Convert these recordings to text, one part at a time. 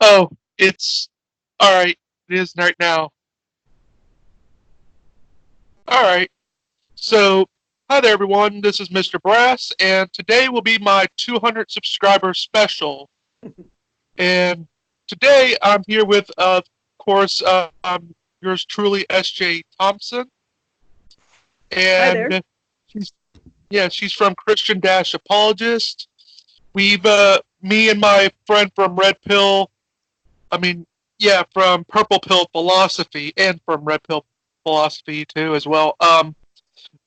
Oh, it's all right. It is right now. All right. So, hi there, everyone. This is Mr. Brass, and today will be my 200 subscriber special. And today I'm here with, of course, yours truly, S.J. Thompson, Hi there. and she's she's from Christian Dash Apologist. Me and my friend from Red Pill, I mean, from Purple Pill Philosophy and from Red Pill Philosophy too, as well.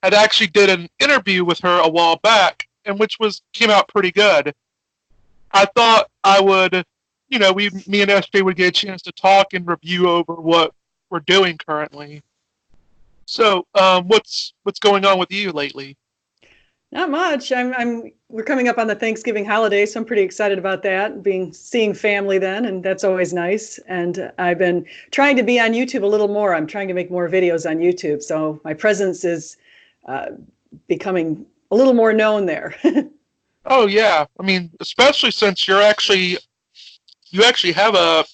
Had actually did an interview with her a while back, and which was came out pretty good. I thought I would, me and SJ would get a chance to talk and review over what we're doing currently. So, what's going on with you lately? Not much. We're coming up on the Thanksgiving holiday, so I'm pretty excited about that. Seeing family then, and that's always nice. And I've been trying to be on YouTube a little more. I'm trying to make more videos on YouTube, so my presence is becoming a little more known there. Oh yeah, I mean, especially since you actually have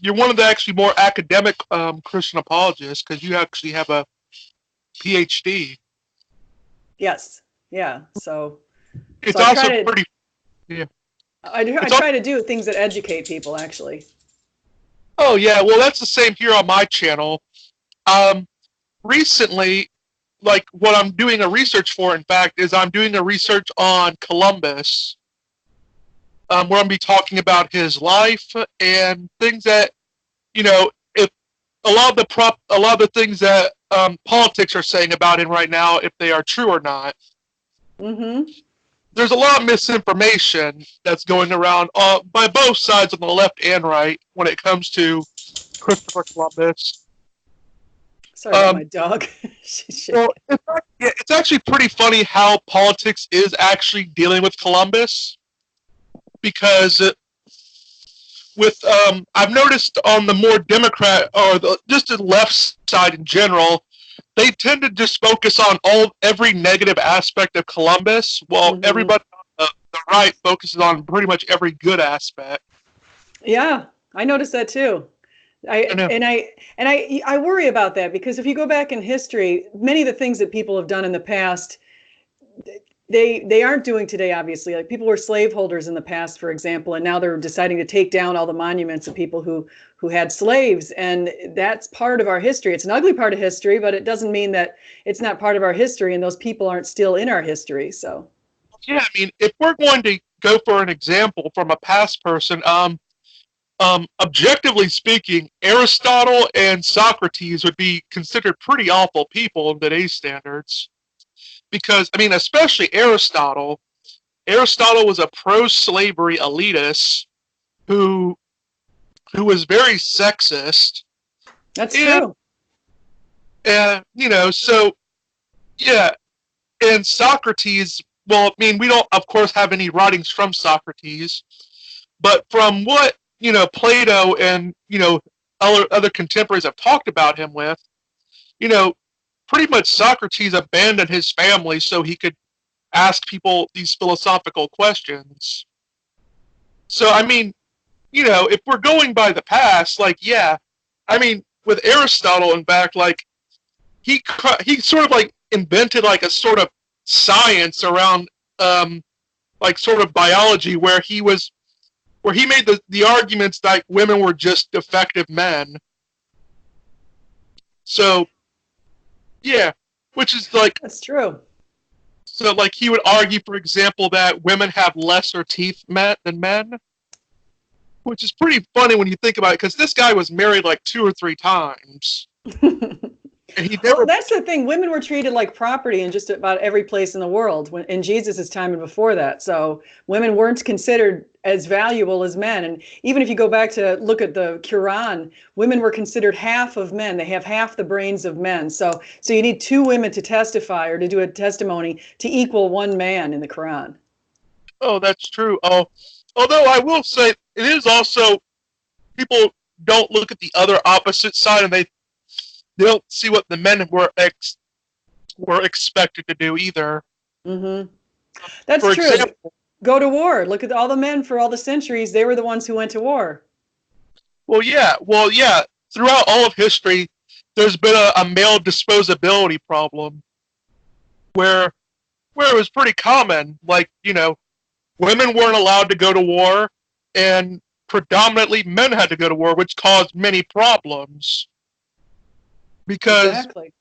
you're one of the actually more academic Christian apologists because you actually have a PhD. Yes. Yeah. So It's I also try to pretty, yeah. I It's al- try to do things that educate people, actually. oh yeah, well that's the same here on my channel. Um, Recently, like what I'm doing a research for, in fact, is I'm doing a research on Columbus, where I'm be talking about his life and things that if a lot of the things that politics are saying about him right now, if they are true or not. Mm-hmm. There's a lot of misinformation that's going around by both sides on the left and right when it comes to Christopher Columbus. Sorry about Um, my dog. She's well, shaking. it's actually pretty funny how politics is actually dealing with Columbus because I've noticed on the more Democrat or just the left side in general, they tend to just focus on every negative aspect of Columbus, while Mm-hmm. everybody on the right focuses on pretty much every good aspect. Yeah, I noticed that too. I I know. and I and I worry about that because if you go back in history, many of the things that people have done in the past, they aren't doing today. Obviously, like people were slaveholders in the past, for example, and now they're deciding to take down all the monuments of people who had slaves, and that's part of our history. It's an ugly part of history, but it doesn't mean that it's not part of our history, and those people aren't still in our history. So, Yeah, I mean, if we're going to go for an example from a past person, objectively speaking, Aristotle and Socrates would be considered pretty awful people in today's standards. Because, I mean, especially Aristotle. Aristotle was a pro-slavery elitist who was very sexist, that's and true. so yeah. And Socrates, well, I mean, we don't, of course, have any writings from Socrates, but from what Plato and other contemporaries have talked about him with, you know, pretty much Socrates abandoned his family so he could ask people these philosophical questions. So, I mean, if we're going by the past, like, yeah, I mean, with Aristotle, in fact, like, he sort of like invented like a sort of science around like sort of biology where he made the arguments that women were just defective men. So yeah, which is like That's true. so like he would argue, for example, that women have lesser teeth than men, which is pretty funny when you think about it, because this guy was married like 2 or 3 times, and he Well, never. that's the thing. Women were treated like property in just about every place in the world in Jesus' time and before that. So women weren't considered as valuable as men. And even if you go back to look at the Quran, women were considered half of men. They have half the brains of men. So you need two women to testify or to do a testimony to equal one man in the Quran. Oh, that's true. Oh, although I will say it is also people don't look at the other opposite side, and they don't see what the men were expected to do either. Mm-hmm. That's For true. example, Go to war. Look at all the men for all the centuries. They were the ones who went to war. Well, yeah. Throughout all of history, there's been a male disposability problem where it was pretty common. Like, women weren't allowed to go to war, and predominantly men had to go to war, which caused many problems. Because Exactly.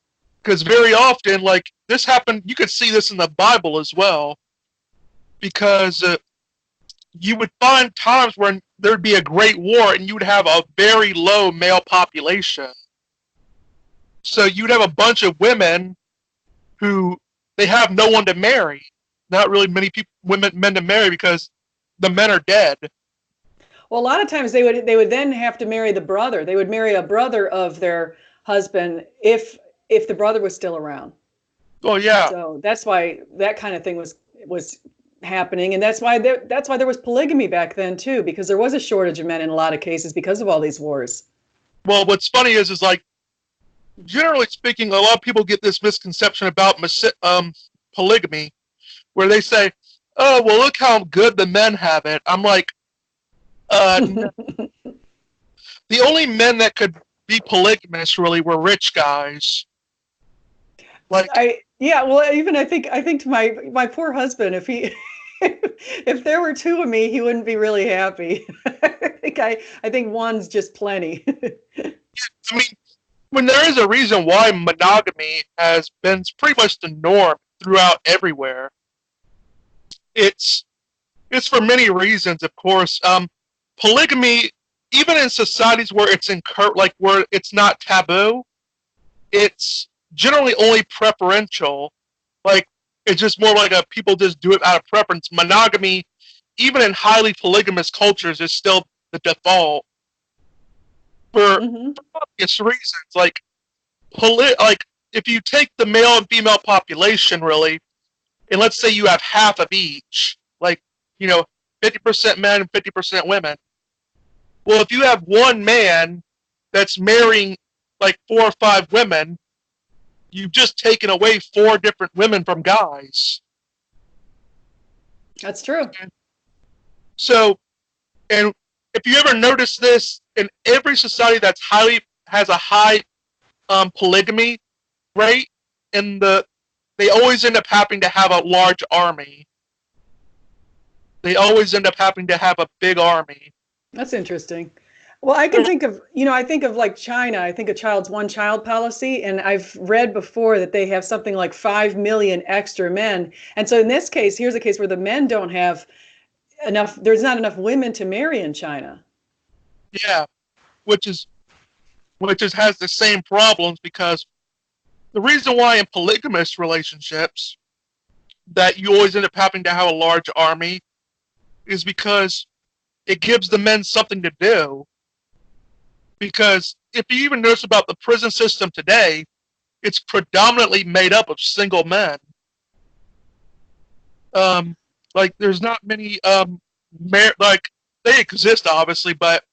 very often, like this happened, you could see this in the Bible as well. Because you would find times when there'd be a great war, and you would have a very low male population. So you'd have a bunch of women who they have no one to marry. Not really many men to marry because the men are dead. Well, a lot of times they would then have to marry the brother. They would marry a brother of their husband if the brother was still around. Oh yeah. So that's why that kind of thing was happening, and that's why there was polygamy back then too, because there was a shortage of men in a lot of cases because of all these wars. Well, what's funny is like generally speaking, a lot of people get this misconception about polygamy, where they say, "Oh, well, look how good the men have it." I'm like, no. The only men that could be polygamous really were rich guys. Like, Yeah, well, even I think to my poor husband, if he if there were two of me, he wouldn't be really happy. I think one's just plenty. I mean, when there is a reason why monogamy has been pretty much the norm throughout everywhere, it's for many reasons, of course. Polygamy, even in societies where where it's not taboo, it's generally only preferential. Like, it's just more like people just do it out of preference. Monogamy, even in highly polygamous cultures, is still the default for Hmm. obvious reasons. Like, if you take the male and female population, really, and let's say you have half of each, like, 50% men and 50% women. Well, if you have one man that's marrying like 4 or 5 women, you've just taken away 4 different women from guys. That's true. So, and if you ever notice this, in every society that's has a high polygamy rate, in they always end up having to have a large army. They always end up having to have a big army. That's interesting. Well, I can think of, I think of like China. I think of child's one child policy, and I've read before that they have something like 5 million extra men. And so in this case, here's a case where the men don't have enough, there's not enough women to marry in China. Yeah, which has the same problems, because the reason why in polygamous relationships that you always end up having to have a large army is because it gives the men something to do. Because if you even notice about the prison system today, it's predominantly made up of single men. Like, there's not many like, they exist obviously, but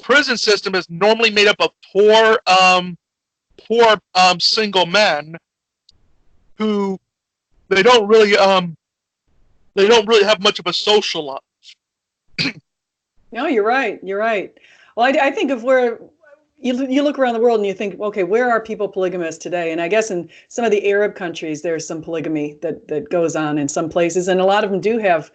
prison system is normally made up of poor single men who they don't really have much of a social life. No, you're right. You're right. Well, I think of where you look around the world and you think, okay, where are people polygamous today? And I guess in some of the Arab countries, there's some polygamy that goes on in some places, and a lot of them do have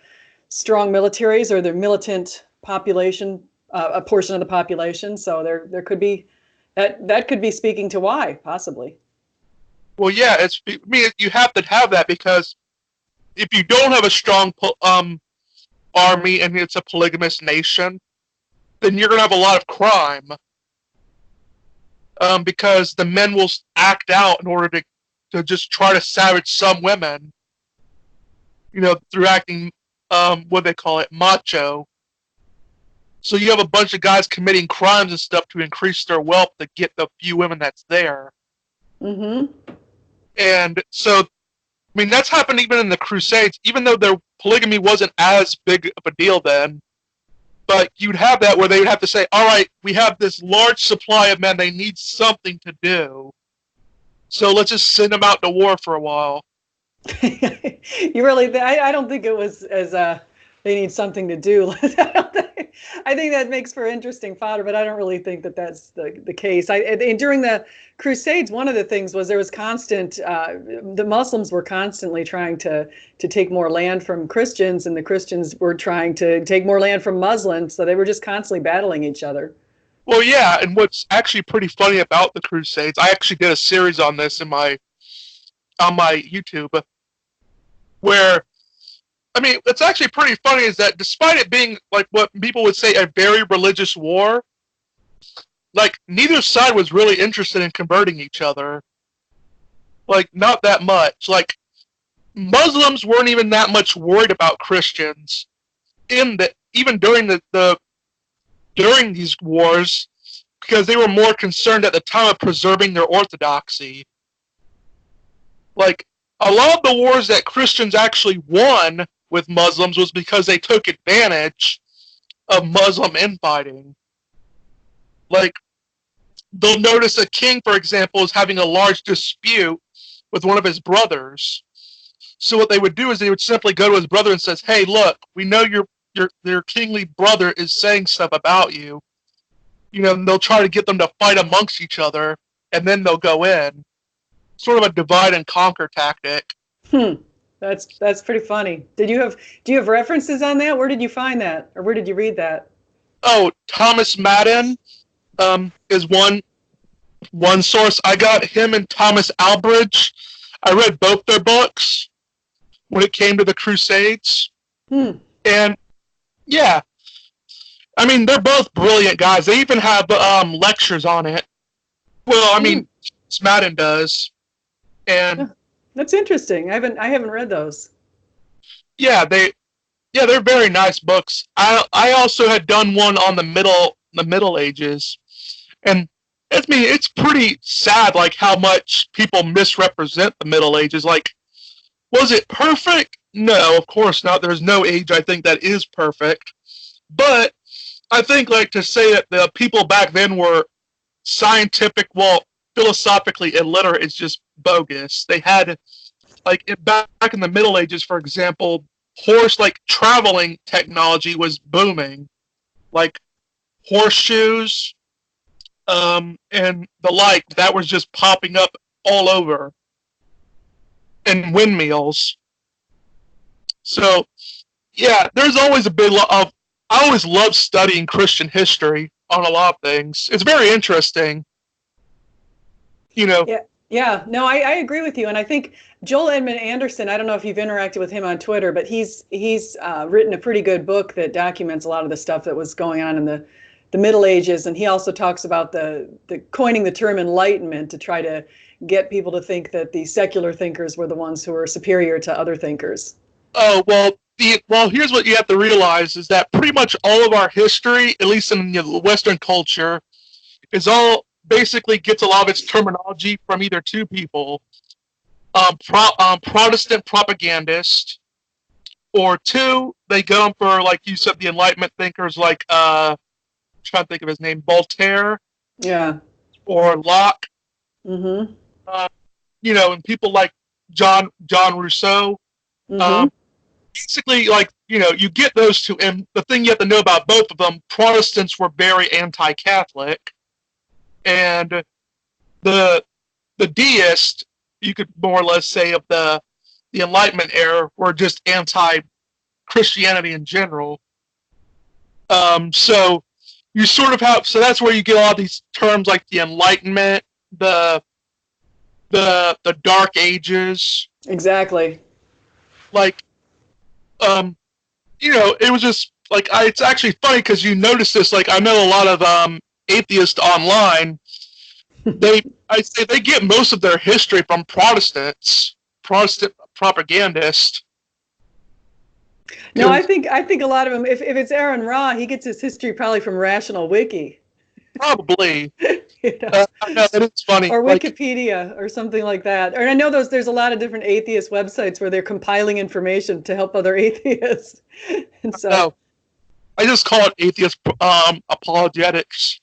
strong militaries, or they're militant population, a portion of the population. So there could be that could be speaking to why, possibly. Well, yeah, I mean, you have to have that, because if you don't have a strong army and it's a polygamous nation, then you're gonna have a lot of crime. Because the men will act out in order to just try to savage some women, through acting, what they call it, macho. So you have a bunch of guys committing crimes and stuff to increase their wealth to get the few women that's there. Mm-hmm. And so, I mean, that's happened even in the Crusades, even though their polygamy wasn't as big of a deal then. But you'd have that where they would have to say, all right, we have this large supply of men. They need something to do. So let's just send them out to war for a while. You really? I don't think it was as they need something to do. I think that makes for interesting fodder, but I don't really think that that's the case. And during the Crusades, one of the things was there was constant, the Muslims were constantly trying to take more land from Christians, and the Christians were trying to take more land from Muslims. So they were just constantly battling each other. Well, yeah, and what's actually pretty funny about the Crusades, I actually did a series on this in my on my YouTube, where I mean, it's actually pretty funny is that despite it being like what people would say a very religious war, like neither side was really interested in converting each other. Like not that much. Like Muslims weren't even that much worried about Christians in the even during the during these wars because they were more concerned at the time of preserving their orthodoxy. Like a lot of the wars that Christians actually won with Muslims was because they took advantage of Muslim infighting. Like they'll notice a king, for example, is having a large dispute with one of his brothers. So what they would do is they would simply go to his brother and says, "Hey, look, we know your kingly brother is saying stuff about you. You know," and they'll try to get them to fight amongst each other, and then they'll go in. Sort of a divide and conquer tactic. That's pretty funny. Do you have references on that? Where did you find that, or where did you read that? Oh, Thomas Madden is one source. I got him and Thomas Albridge. I read both their books when it came to the Crusades. And yeah, I mean, they're both brilliant guys. They even have lectures on it. Well, I mean, Madden does. And that's interesting. I haven't read those. Yeah, they're very nice books. I also had done one on the Middle Ages, and it's pretty sad like how much people misrepresent the Middle Ages. Like, was it perfect? No, of course not. There's no age I think that is perfect. But I think like to say that the people back then were scientific, well, philosophically illiterate is just bogus. They had like back in the Middle Ages, for example, traveling technology was booming, like horseshoes, and the like. That was just popping up all over, and windmills. So, yeah, there's always a big lot of. I always love studying Christian history on a lot of things. It's very interesting. You know. Yeah. No, I agree with you, and I think Joel Edmund Anderson. I don't know if you've interacted with him on Twitter, but he's written a pretty good book that documents a lot of the stuff that was going on in the Middle Ages, and he also talks about the coining the term Enlightenment to try to get people to think that the secular thinkers were the ones who were superior to other thinkers. Oh well. Here's what you have to realize is that pretty much all of our history, at least in the Western culture, is all basically gets a lot of its terminology from either two people, Protestant propagandist, or two, they get them for, like you said, the Enlightenment thinkers like, I'm trying to think of his name, Voltaire, yeah, or Locke, mm-hmm. And people like John Rousseau. Mm-hmm. Basically, like, you get those two, and the thing you have to know about both of them, Protestants were very anti-Catholic, and the deists, you could more or less say, of the Enlightenment era were just anti-Christianity in general. So you sort of have, so that's where you get all these terms like the Enlightenment, the Dark Ages. Exactly. Like, it was just like it's actually funny because you notice this. Like, I know a lot of atheists online. I say they get most of their history from Protestant propagandists. No, I think a lot of them. If it's Aaron Ra, he gets his history probably from Rational Wiki. Probably. I know, it's funny. Or Wikipedia or something like that. Or I know there's a lot of different atheist websites where they're compiling information to help other atheists. And so I just call it atheist apologetics.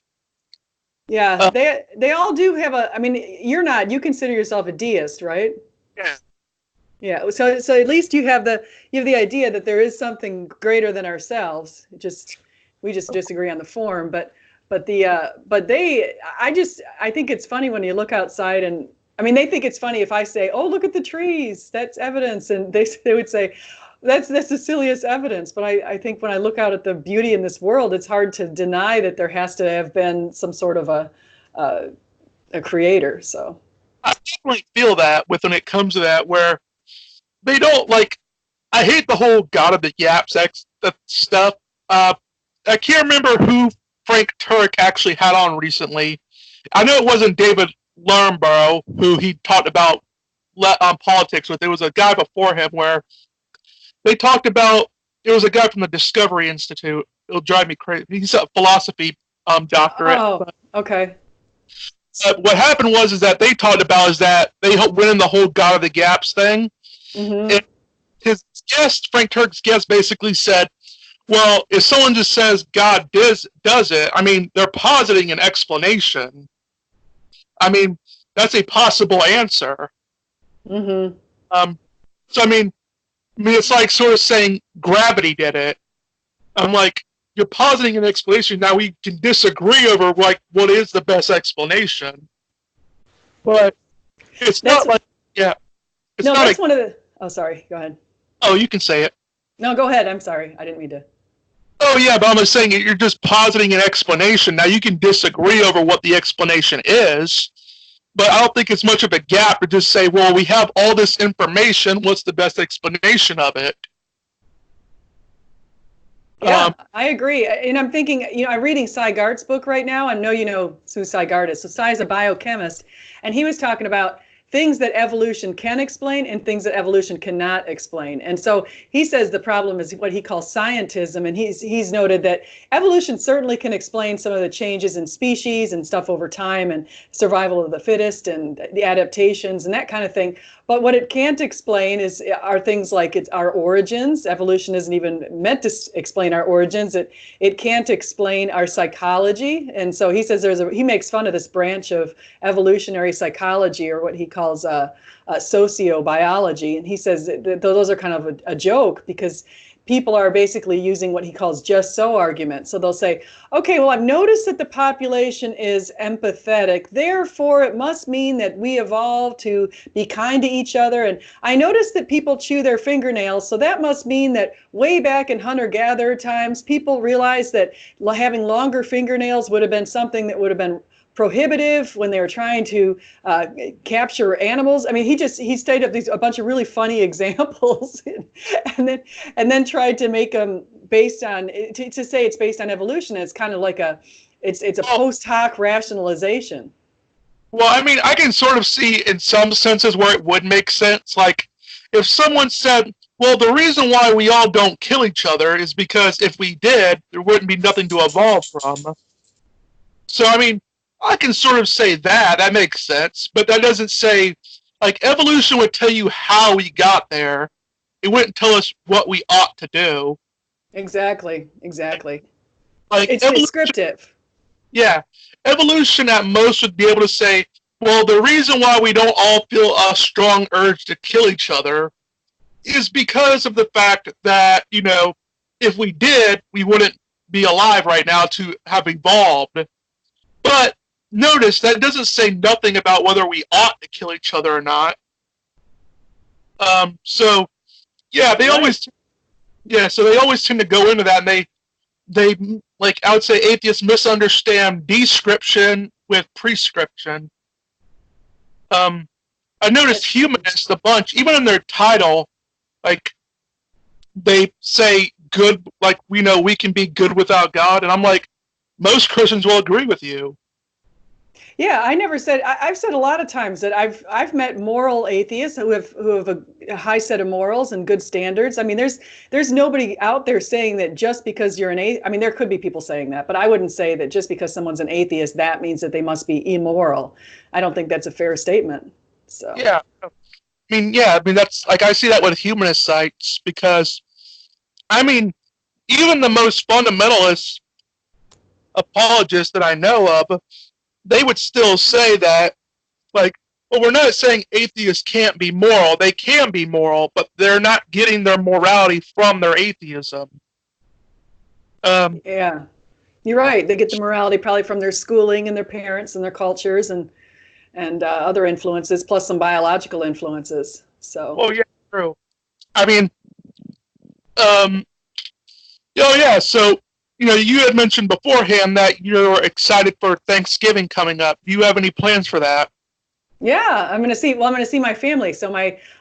Yeah, they all do have I mean, you consider yourself a deist, right? Yeah. Yeah, so at least you have the idea that there is something greater than ourselves. Just We just disagree on the form. I think it's funny when you look outside, and I mean, they think it's funny if I say, "Oh, look at the trees, that's evidence," and they would say, that's the silliest evidence. But I think when I look out at the beauty in this world, it's hard to deny that there has to have been some sort of a creator. So I definitely feel that with when it comes to that, where they don't like. I hate the whole God of the Yaps stuff. I can't remember who Frank Turek actually had on recently. I know it wasn't David Lermborough who he talked about politics with. It was a guy before him where they talked about. It was a guy from the Discovery Institute. It'll drive me crazy. He's a philosophy doctorate. oh, okay. What happened was is that they talked about is that they went in the whole God of the Gaps thing. Mm-hmm. And his guest, Frank Turek's guest, basically said, well, if someone just says God does it, I mean, they're positing an explanation. I mean, that's a possible answer. Mm-hmm. So I mean, it's like sort of saying gravity did it. I'm like, you're positing an explanation. Now we can disagree over like what is the best explanation, but it's not like yeah. It's no, not that's one of the. Oh, sorry. Go ahead. Oh, you can say it. No, go ahead. I'm sorry. I didn't mean to. Oh, yeah, but I'm just saying you're just positing an explanation. Now, you can disagree over what the explanation is, but I don't think it's much of a gap to just say, well, we have all this information. What's the best explanation of it? Yeah, I agree. And I'm thinking, I'm reading Cy Gart's book right now. I know you know who Cy Gart is. So Cy's a biochemist, and he was talking about things that evolution can explain and things that evolution cannot explain. And so he says the problem is what he calls scientism, and he's noted that evolution certainly can explain some of the changes in species and stuff over time and survival of the fittest and the adaptations and that kind of thing. But what it can't explain are things like our origins. Evolution isn't even meant to explain our origins. It can't explain our psychology. And so he says he makes fun of this branch of evolutionary psychology, or what he calls sociobiology. And he says that those are kind of a joke, because people are basically using what he calls just so arguments. So they'll say, okay, well, I've noticed that the population is empathetic. Therefore, it must mean that we evolved to be kind to each other. And I noticed that people chew their fingernails. So that must mean that way back in hunter-gatherer times, people realized that having longer fingernails would have been something that would have been prohibitive when they were trying to capture animals. I mean, he stated up a bunch of really funny examples, and then tried to make them based on to say it's based on evolution. It's kind of like it's a post hoc rationalization. Well, I mean, I can sort of see in some senses where it would make sense. Like if someone said, well, the reason why we all don't kill each other is because if we did, there wouldn't be nothing to evolve from. So, I mean, I can sort of say that makes sense, but that doesn't say, like, evolution would tell you how we got there. It wouldn't tell us what we ought to do. Exactly. Like it's descriptive. Yeah. Evolution at most would be able to say, well, the reason why we don't all feel a strong urge to kill each other is because of the fact that, if we did, we wouldn't be alive right now to have evolved. But notice that doesn't say nothing about whether we ought to kill each other or not. So they always tend to go into that, and they like, I would say atheists misunderstand description with prescription. I noticed humanists a bunch, even in their title, like they say good, like we can be good without God, and I'm like, most Christians will agree with you. Yeah, I never said. I've said a lot of times that I've met moral atheists who have a high set of morals and good standards. I mean, there's nobody out there saying that just because you're an atheist. I mean, there could be people saying that, but I wouldn't say that just because someone's an atheist that means that they must be immoral. I don't think that's a fair statement. So yeah, I mean that's like, I see that with humanist sites, because I mean, even the most fundamentalist apologists that I know of, they would still say that, like, well, we're not saying atheists can't be moral. They can be moral, but they're not getting their morality from their atheism. yeah. You're right. They get the morality probably from their schooling and their parents and their cultures and other influences, plus some biological influences. So, Well, yeah, true. I mean, um, oh yeah. So, you had mentioned beforehand that you're excited for Thanksgiving coming up. Do you have any plans for that? yeah, I'm gonna see. Well, I'm gonna see my family. So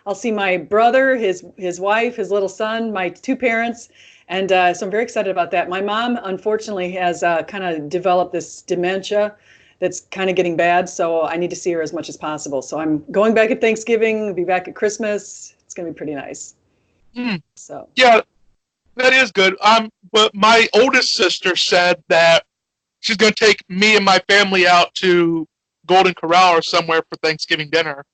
I'll see my brother, his wife, his little son, my two parents, and so I'm very excited about that. My mom, unfortunately, has kind of developed this dementia that's kind of getting bad. So I need to see her as much as possible. So I'm going back at Thanksgiving, be back at Christmas. It's gonna be pretty nice. Hmm. So. Yeah, that is good. But my oldest sister said that she's going to take me and my family out to Golden Corral or somewhere for Thanksgiving dinner.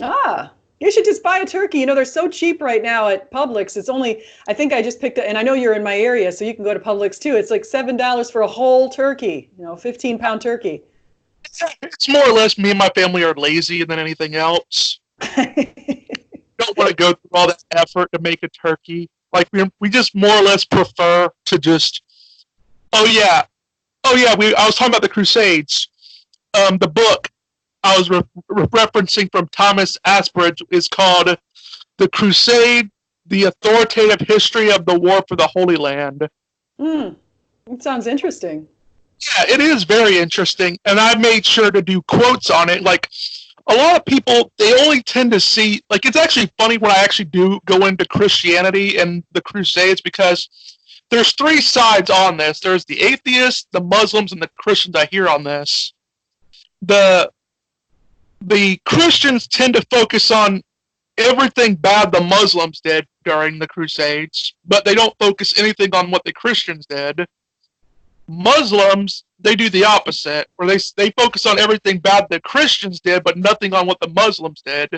Ah, you should just buy a turkey. They're so cheap right now at Publix. It's only, I think I just picked it, and I know you're in my area, so you can go to Publix too. It's like $7 for a whole turkey, 15-pound turkey. It's more or less me and my family are lazy than anything else. Don't want to go through all that effort to make a turkey. Like we just more or less prefer to just. Oh yeah, oh yeah. I was talking about the Crusades. The book I was referencing from Thomas Asbridge is called "The Crusade: The Authoritative History of the War for the Holy Land." Hmm, it sounds interesting. Yeah, it is very interesting, and I made sure to do quotes on it. Like a lot of people, they only tend to see like it's actually funny when I actually do go into Christianity and the Crusades because there's three sides on this. There's the atheists, the Muslims, and the Christians I hear on this. The the Christians tend to focus on everything bad the Muslims did during the Crusades, but they don't focus anything on what the Christians did. Muslims, they do the opposite, where they focus on everything bad the Christians did, but nothing on what the Muslims did.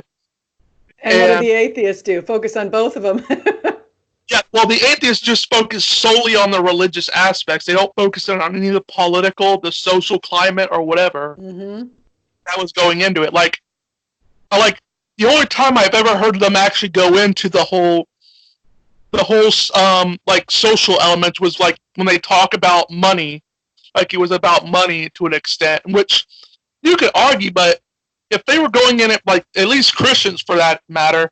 And what do And the atheists do? Focus on both of them. yeah, well, the atheists just focus solely on the religious aspects. They don't focus on any of the political, the social climate, or whatever Mm-hmm. that was going into it. Like the only time I've ever heard them actually go into the whole like social element was like when they talk about money, like it was about money to an extent, which you could argue, but if they were going in it like at least Christians for that matter,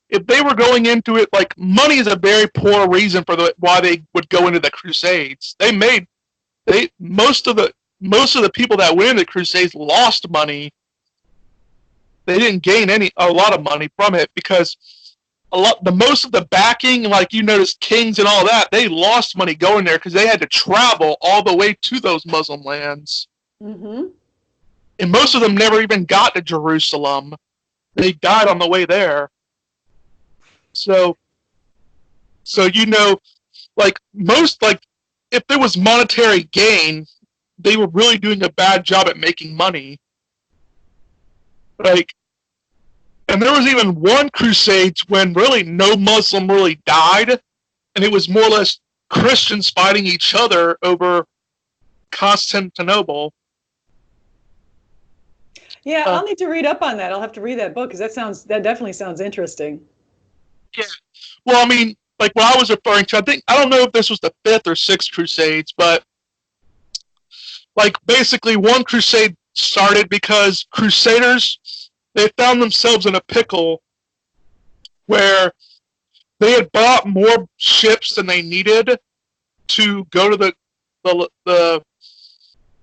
if they were going into it like money is a very poor reason for why they would go into the Crusades. They most of the people that went into the Crusades lost money. They didn't gain a lot of money from it because the most of the backing, like you noticed, kings and all that, they lost money going there because they had to travel all the way to those Muslim lands, Mm-hmm. and most of them never even got to Jerusalem. They died on the way there. So, so like most, like if there was monetary gain, they were really doing a bad job at making money. Like, and there was even one Crusades when really no Muslim really died, and it was more or less Christians fighting each other over Constantinople. Yeah, Uh, I'll need to read up on that. I'll have to read that book because that definitely sounds interesting. yeah. Well, I mean, like what I was referring to, I don't know if this was the fifth or sixth Crusades, but like basically one crusade started because Crusaders they found themselves in a pickle where they had bought more ships than they needed to go to the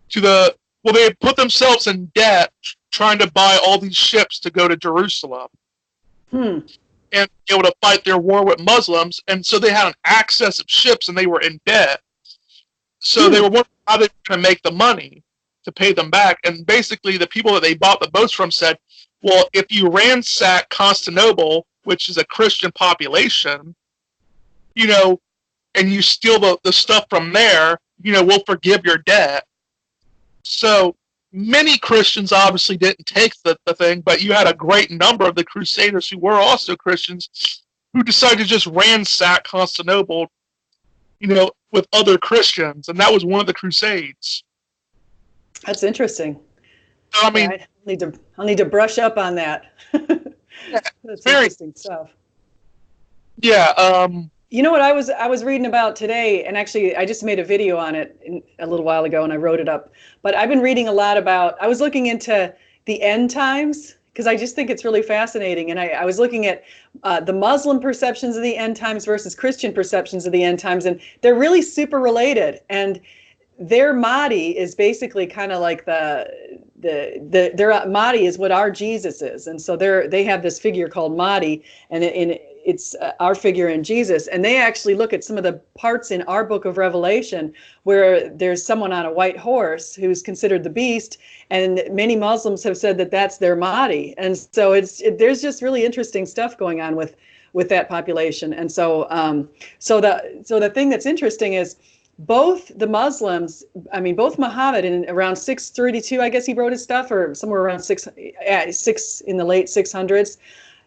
to the well they had put themselves in debt trying to buy all these ships to go to Jerusalem Hmm. and be able to fight their war with Muslims, and so they had an excess of ships and they were in debt. So they Hmm. were wondering how they were going to make the money to pay them back. And basically, the people that they bought the boats from said, well, if you ransack Constantinople, which is a Christian population, you know, and you steal the stuff from there, we'll forgive your debt. So many Christians obviously didn't take the thing, but you had a great number of the Crusaders who were also Christians who decided to just ransack Constantinople, with other Christians, and that was one of the Crusades. That's interesting. I Yeah, mean, I'll need to brush up on that. yeah, That's very, interesting stuff. yeah. You know what I was reading about today, and actually I just made a video on it a little while ago, and I wrote it up. But I've been reading a lot about. I was looking into the end times because I just think it's really fascinating, and I was looking at the Muslim perceptions of the end times versus Christian perceptions of the end times, and they're really super related. And their Mahdi is basically kind of like their Mahdi is what our Jesus is, and so they have this figure called Mahdi, and it's our figure in Jesus, and they actually look at some of the parts in our book of Revelation where there's someone on a white horse who's considered the beast, and many Muslims have said that that's their Mahdi, and so there's just really interesting stuff going on with that population, and so the thing that's interesting is both the Muslims, I mean, both Muhammad in around 632, I guess he wrote his stuff, or somewhere around six in the late 600s.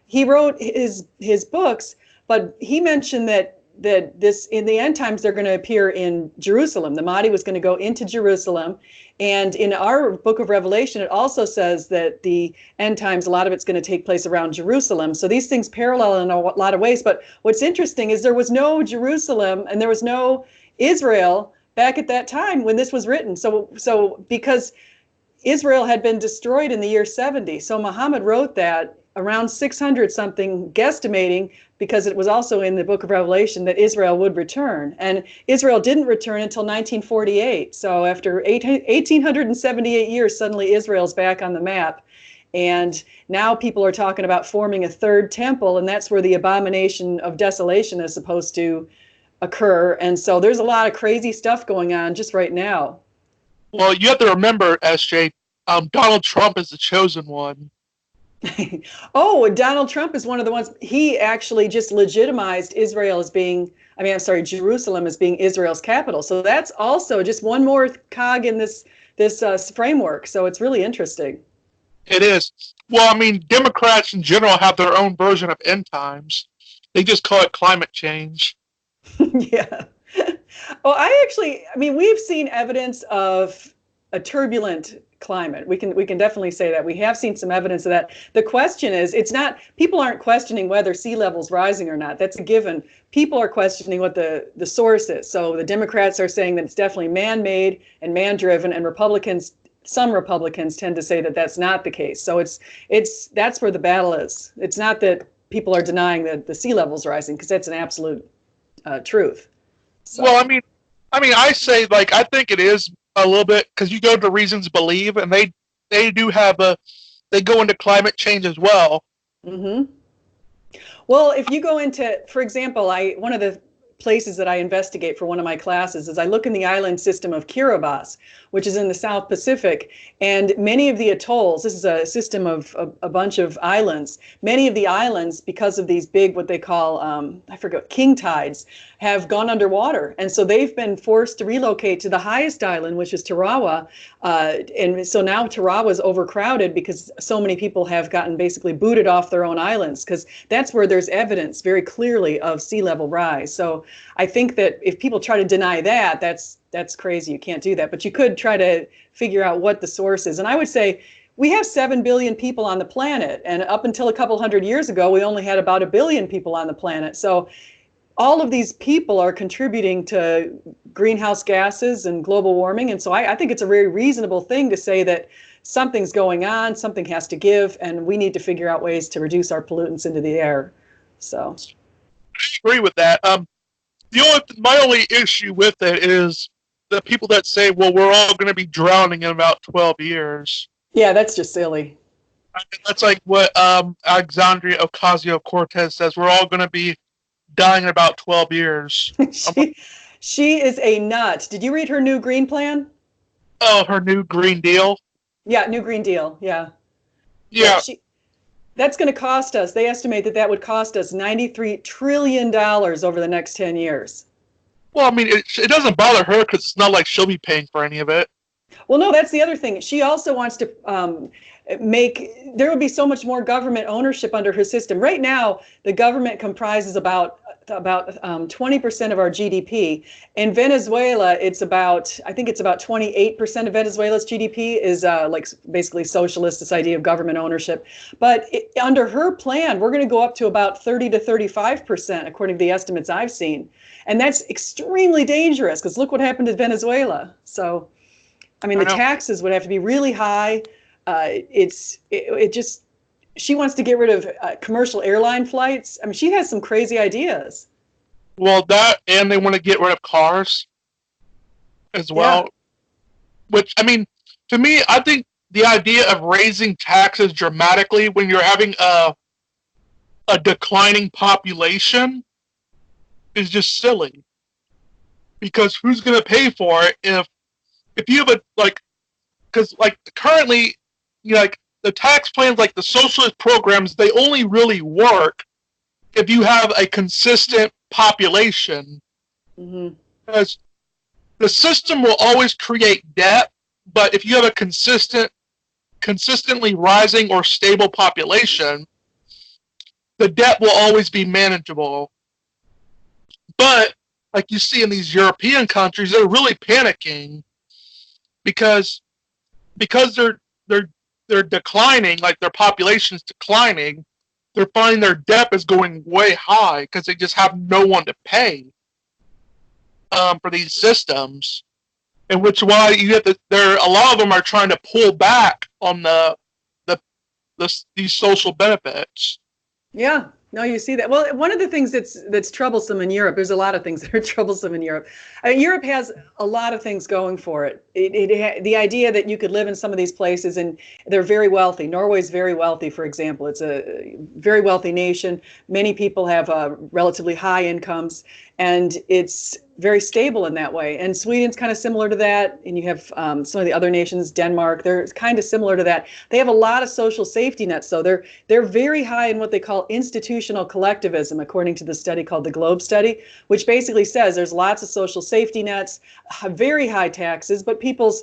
He wrote his books, but he mentioned that this in the end times they're going to appear in Jerusalem. The Mahdi was going to go into Jerusalem, and in our book of Revelation, it also says that the end times, a lot of it's going to take place around Jerusalem. So these things parallel in a lot of ways. But what's interesting is there was no Jerusalem and there was no Israel back at that time when this was written. So because Israel had been destroyed in the year 70, so Muhammad wrote that around 600 something, guesstimating, because it was also in the book of Revelation that Israel would return. And Israel didn't return until 1948. So after 1878 years, suddenly Israel's back on the map. And now people are talking about forming a third temple, and that's where the abomination of desolation is supposed to occur. And so there's a lot of crazy stuff going on just right now. Well, you have to remember, SJ, Donald Trump is the chosen one. Oh, Donald Trump is one of the ones. He actually just legitimized Israel as being, I mean, I'm sorry, Jerusalem as being Israel's capital. So that's also just one more cog in this framework. So it's really interesting. It is. Well, I mean, Democrats in general have their own version of end times. They just call it climate change. Yeah. Well, I mean, we've seen evidence of a turbulent climate. We can definitely say that. We have seen some evidence of that. The question is, it's not, people aren't questioning whether sea level's rising or not. That's a given. People are questioning what the source is. So the Democrats are saying that it's definitely man-made and man-driven, and some Republicans tend to say that that's not the case. So that's where the battle is. It's not that people are denying that the sea level's rising, because that's an absolute truth. So. Well, I say, like, I think it is a little bit, because you go to Reasons Believe, and they do have they go into climate change as well. Mm-hmm. Well, if you go into, for example, one of the places that I investigate for one of my classes is I look in the island system of Kiribati, which is in the South Pacific, and many of the atolls, this is a system of a bunch of islands, many of the islands, because of these big, what they call, I forget, king tides, have gone underwater. And so they've been forced to relocate to the highest island, which is Tarawa. And so now Tarawa is overcrowded because so many people have gotten basically booted off their own islands, because that's where there's evidence very clearly of sea level rise. So I think that if people try to deny that, that's crazy. You can't do that. But you could try to figure out what the source is. And I would say we have 7 billion people on the planet. And up until a couple hundred years ago, we only had about 1 billion people on the planet. So all of these people are contributing to greenhouse gases and global warming. And so I think it's a very reasonable thing to say that something's going on, something has to give, and we need to figure out ways to reduce our pollutants into the air. So I agree with that. My only issue with it is the people that say, well, we're all going to be drowning in about 12 years. Yeah, that's just silly. I mean, that's like what Alexandria Ocasio-Cortez says. We're all going to be dying in about 12 years. She is a nut. Did you read her new green plan? Oh, her new Green Deal? Yeah, new Green Deal. Yeah. Yeah. That's going to cost us. They estimate that would cost us $93 trillion over the next 10 years. Well, I mean, it doesn't bother her because it's not like she'll be paying for any of it. Well, no, that's the other thing. She also wants to there would be so much more government ownership under her system. Right now, the government comprises about about 20% of our GDP. In Venezuela, I think it's about 28% of Venezuela's GDP is like basically socialist, this idea of government ownership. But under her plan, we're going to go up to about 30 to 35%, according to the estimates I've seen. And that's extremely dangerous because look what happened to Venezuela. So, I mean, I the know. taxes would have to be really high. It just, she wants to get rid of commercial airline flights. I mean, she has some crazy ideas. Well, that and they want to get rid of cars as Yeah. well. Which I mean, to me, I think the idea of raising taxes dramatically when you're having a declining population is just silly. Because who's going to pay for it if you have a like because like currently like the tax plans like the socialist programs they only really work if you have a consistent population Hmm. because the system will always create debt, but if you have a consistently rising or stable population, the debt will always be manageable. But like you see in these European countries, they're really panicking because they're they're declining, like their population is declining. They're finding their debt is going way high because they just have no one to pay for these systems. In which why you get there a lot of them are trying to pull back on the, these social benefits. Yeah. No, you see that. Well, one of the things that's troublesome in Europe, there's a lot of things that are troublesome in Europe. Europe has a lot of things going for it. The idea that you could live in some of these places and they're very wealthy. Norway's very wealthy, for example. It's a very wealthy nation. Many people have relatively high incomes, and it's very stable in that way. And Sweden's kind of similar to that. And you have some of the other nations, Denmark, they're kind of similar to that. They have a lot of social safety nets, though. They're very high in what they call institutional collectivism, according to the study called the Globe Study, which basically says there's lots of social safety nets, very high taxes, but people's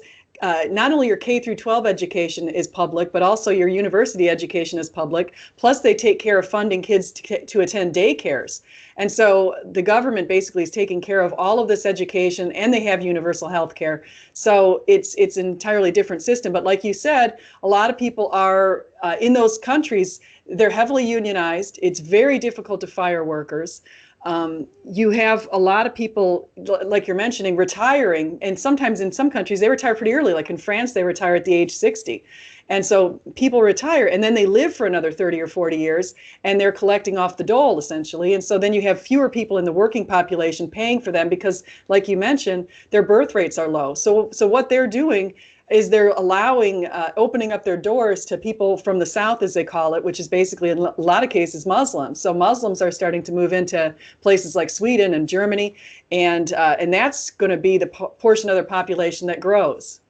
not only your K through 12 education is public, but also your university education is public. Plus, they take care of funding kids to attend daycares. And so the government basically is taking care of all of this education, and they have universal health care. So it's an entirely different system. But like you said, a lot of people are in those countries, they're heavily unionized. It's very difficult to fire workers. You have a lot of people, like you're mentioning, retiring. And sometimes in some countries, they retire pretty early. Like in France, they retire at the age 60. And so people retire and then they live for another 30 or 40 years and they're collecting off the dole essentially. And so then you have fewer people in the working population paying for them because, like you mentioned, their birth rates are low. So what they're doing is they're allowing, opening up their doors to people from the South, as they call it, which is basically in a lot of cases Muslims. So Muslims are starting to move into places like Sweden and Germany, and that's going to be the portion of their population that grows.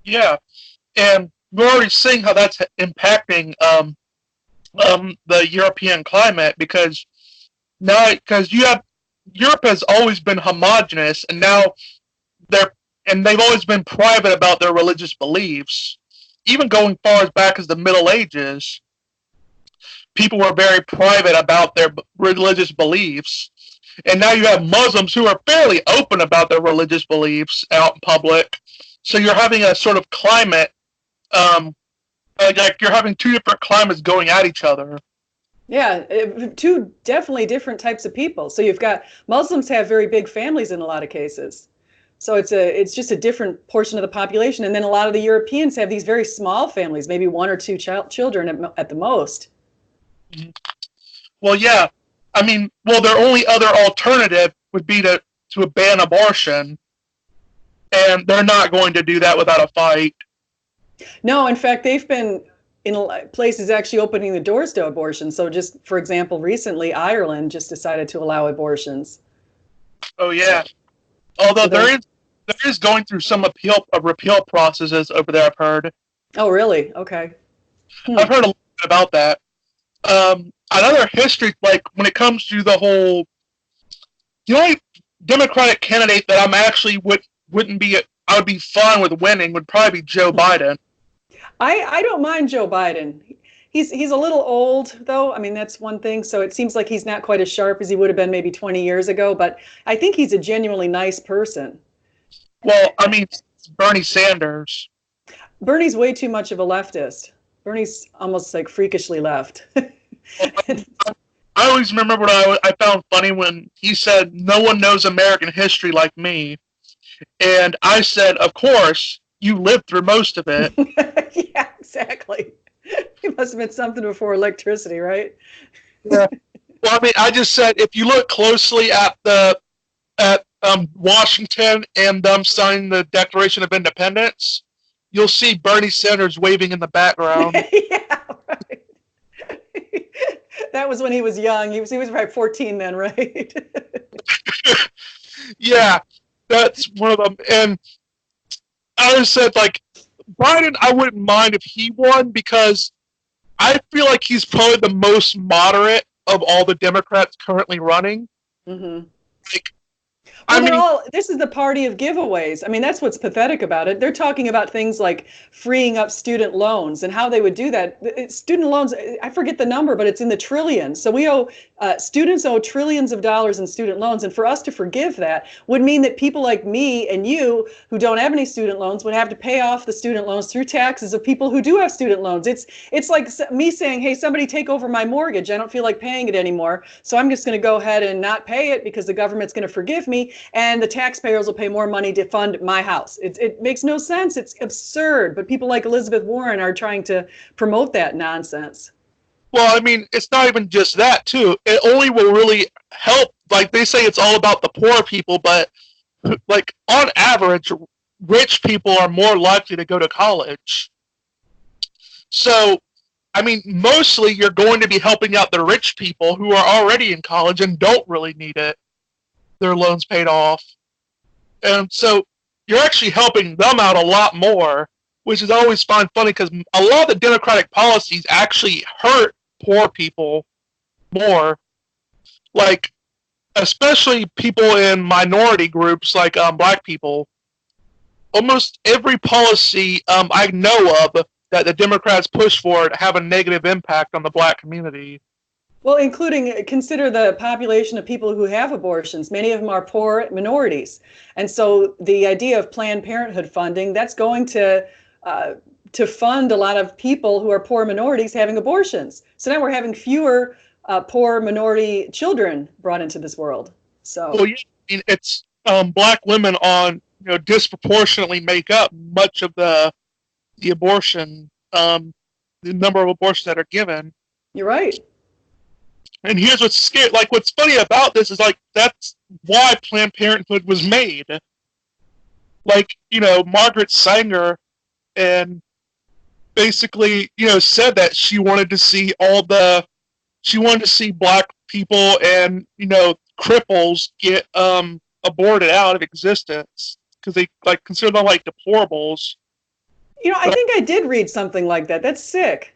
Yeah, and we're already seeing how that's impacting the European climate because you have Europe has always been homogenous, and now they're they've always been private about their religious beliefs. Even going far as back as the Middle Ages, people were very private about their religious beliefs. And now you have Muslims who are fairly open about their religious beliefs out in public. So you're having a sort of climate, like you're having two different climates going at each other. Yeah, two definitely different types of people. So you've got Muslims have very big families in a lot of cases. So it's just a different portion of the population. And then a lot of the Europeans have these very small families, maybe one or two children at the most. Well, yeah. I mean, well, their only other alternative would be to ban abortion, and they're not going to do that without a fight. No, in fact, they've been in places actually opening the doors to abortion. So just for example, recently Ireland just decided to allow abortions. Oh yeah. Although So they're, there is going through some repeal processes over there. oh really? Okay. Hmm. I've heard a little bit about that. Another history, like when it comes to the whole, the only Democratic candidate that I'm actually wouldn't be I would be fine with winning would probably be Joe Biden. I don't mind Joe Biden. He's a little old, though. I mean, that's one thing. So it seems like he's not quite as sharp as he would have been maybe 20 years ago. But I think he's a genuinely nice person. Well, I mean, Bernie Sanders. Bernie's way too much of a leftist. Bernie's almost like freakishly left. I always remember what I found funny when he said, "No one knows American history like me," and I said, "Of course, you lived through most of it." Yeah, exactly. It must have been something before electricity, right? Yeah. Well, I mean, I just said if you look closely at the at Washington and them signing the Declaration of Independence, you'll see Bernie Sanders waving in the background. Yeah, right. That was when he was young. He was probably 14 then, right? Yeah, that's one of them. And I said, like, Biden, I wouldn't mind if he won because I feel like he's probably the most moderate of all the Democrats currently running. Mm-hmm. Like, Well, I mean, this is the party of giveaways. I mean, that's what's pathetic about it. They're talking about things like freeing up student loans and how they would do that. Student loans, I forget the number, but it's in the trillions. So students owe trillions of dollars in student loans. And for us to forgive that would mean that people like me and you who don't have any student loans would have to pay off the student loans through taxes of people who do have student loans. It's like me saying, hey, somebody take over my mortgage. I don't feel like paying it anymore. So I'm just going to go ahead and not pay it because the government's going to forgive me. And the taxpayers will pay more money to fund my house. It makes no sense. It's absurd. But people like Elizabeth Warren are trying to promote that nonsense. well, I mean, it's not even just that, too. It only will really help. Like, they say it's all about the poor people, but, like, on average, rich people are more likely to go to college. So, I mean, mostly you're going to be helping out the rich people who are already in college and don't really need it. Their loans paid off. And so you're actually helping them out a lot more, which is always funny because a lot of the Democratic policies actually hurt poor people more. Like, especially people in minority groups like black people. Almost every policy I know of that the Democrats push for have a negative impact on the black community. Well, consider the population of people who have abortions. Many of them are poor minorities. And so the idea of Planned Parenthood funding, that's going to fund a lot of people who are poor minorities having abortions. So now we're having fewer poor minority children brought into this world. So, well, yeah, I mean, it's black women disproportionately make up much of the abortion, the number of abortions that are given. You're right. And here's what's scary. Like, what's funny about this is, like, that's why Planned Parenthood was made. Like, Margaret Sanger and basically, said that she wanted to see black people and, cripples get aborted out of existence because they, like, consider them, like, deplorables. I think I did read something like that. That's sick.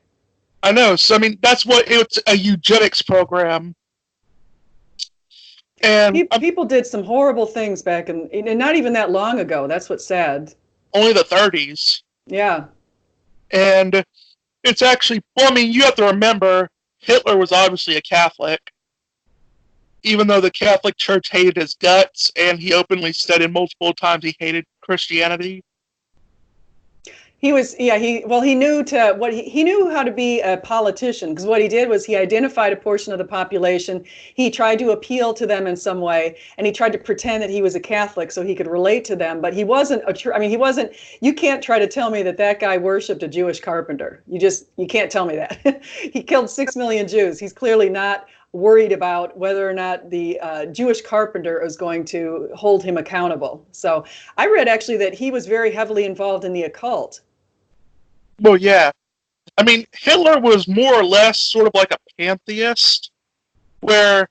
I know. So, I mean, it's a eugenics program. And people did some horrible things back and not even that long ago. That's what's sad. Only the 30s. Yeah. And it's actually, well, I mean, you have to remember, Hitler was obviously a Catholic, even though the Catholic Church hated his guts, and he openly stated multiple times he hated Christianity. He knew how to be a politician, because what he did was he identified a portion of the population. He tried to appeal to them in some way, and he tried to pretend that he was a Catholic so he could relate to them. But he wasn't you can't try to tell me that guy worshipped a Jewish carpenter. You can't tell me that. He killed 6 million Jews. He's clearly not worried about whether or not the Jewish carpenter is going to hold him accountable. So I read actually that he was very heavily involved in the occult. Well, yeah. I mean, Hitler was more or less sort of like a pantheist, where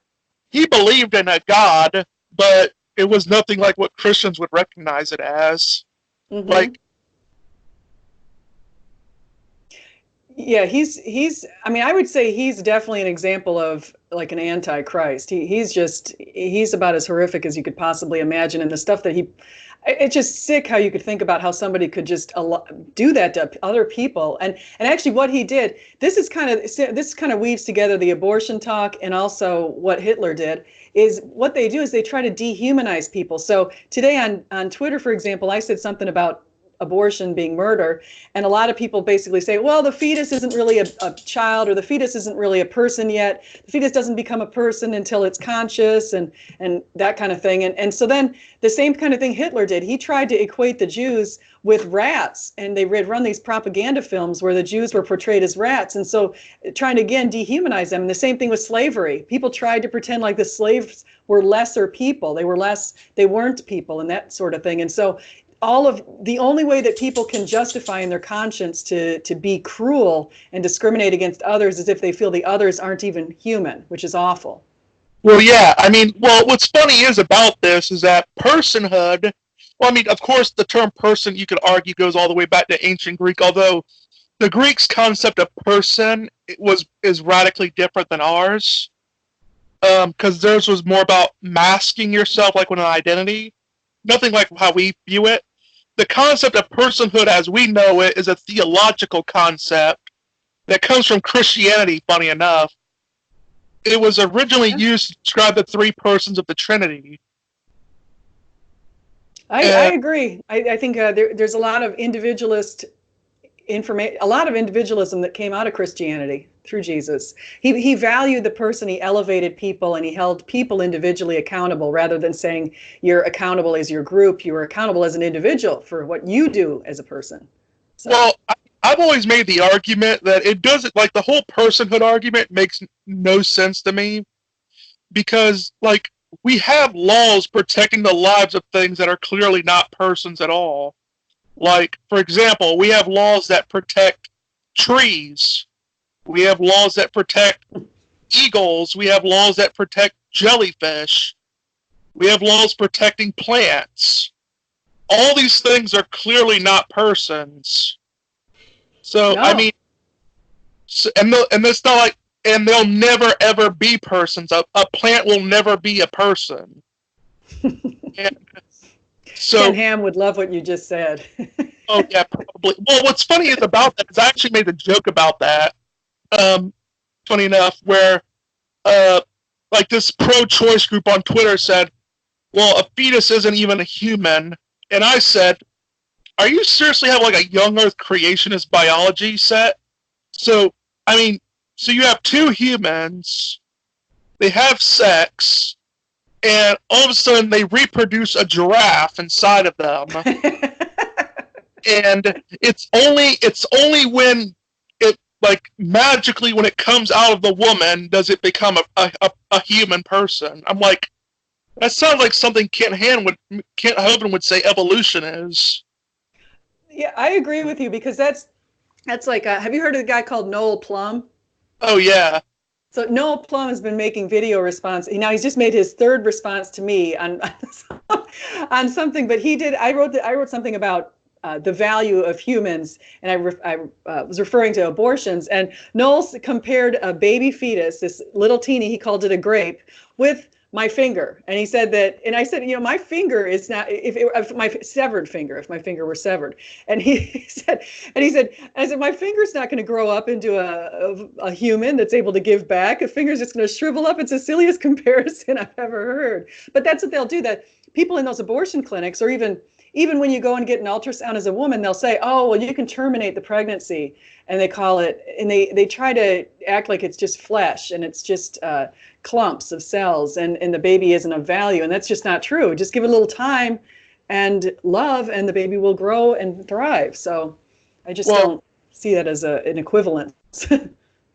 he believed in a god, but it was nothing like what Christians would recognize it as. Mm-hmm. Like, yeah, I mean, I would say he's definitely an example of like an antichrist. He's about as horrific as you could possibly imagine. And the stuff that it's just sick how you could think about how somebody could just do that to other people. And actually what he did, this kind of weaves together the abortion talk and also what Hitler did. Is what they do is they try to dehumanize people. So today on Twitter, for example, I said something about abortion being murder, and a lot of people basically say, well, the fetus isn't really a child, or the fetus isn't really a person yet. The fetus doesn't become a person until it's conscious, and that kind of thing. And so then the same kind of thing Hitler did. He tried to equate the Jews with rats, and they would run these propaganda films where the Jews were portrayed as rats, and so trying to again dehumanize them. And the same thing with slavery. People tried to pretend like the slaves were lesser people. They weren't people, and that sort of thing. And so the only way that people can justify in their conscience to be cruel and discriminate against others is if they feel the others aren't even human, which is awful. Well, yeah, I mean, what's funny is about this is that personhood, well, I mean, of course, the term person, you could argue, goes all the way back to ancient Greek, although the Greeks' concept of person is radically different than ours, because theirs was more about masking yourself, like with an identity, nothing like how we view it. The concept of personhood as we know it is a theological concept that comes from Christianity, funny enough. It was originally used to describe the three persons of the Trinity. I agree. I think there's a lot of individualism that came out of Christianity through Jesus. He valued the person, he elevated people, and he held people individually accountable rather than saying you're accountable as your group, you're accountable as an individual for what you do as a person. So. Well, I've always made the argument that it doesn't, like, the whole personhood argument makes no sense to me, because, like, we have laws protecting the lives of things that are clearly not persons at all. Like, for example, we have laws that protect trees. We have laws that protect eagles. We have laws that protect jellyfish. We have laws protecting plants. All these things are clearly not persons. So, no. I mean, and it's not like, and they'll never ever be persons. A plant will never be a person. And so, Ken Ham would love what you just said. Oh yeah, probably. Well, what's funny is about that is I actually made a joke about that. Funny enough, where like this pro-choice group on Twitter said, "Well, a fetus isn't even a human," and I said, "Are you seriously have like a young Earth creationist biology set?" So I mean, so you have two humans, they have sex, and all of a sudden they reproduce a giraffe inside of them. And it's only when it, like, magically when it comes out of the woman does it become a human person. I'm like, that sounds like something Kent Hovind would say evolution is. Yeah, I agree with you, because that's like, have you heard of a guy called Noel Plum? Oh yeah. So Noel Plum has been making video response. Now he's just made his third response to me on something, but I wrote something about the value of humans, and I was referring to abortions, and Noel compared a baby fetus, this little teeny, he called it a grape, with my finger. And he said that, and I said, my finger is not, if my severed finger, if my finger were severed. And I said, my finger's not going to grow up into a human that's able to give back. A finger's just going to shrivel up. It's the silliest comparison I've ever heard. But that's what they'll do, that people in those abortion clinics, or even when you go and get an ultrasound as a woman, they'll say, oh, well, you can terminate the pregnancy. And they call it, and they try to act like it's just flesh, and it's just clumps of cells, and the baby isn't of value. And that's just not true. Just give it a little time and love, and the baby will grow and thrive. So I just don't see that as an equivalence.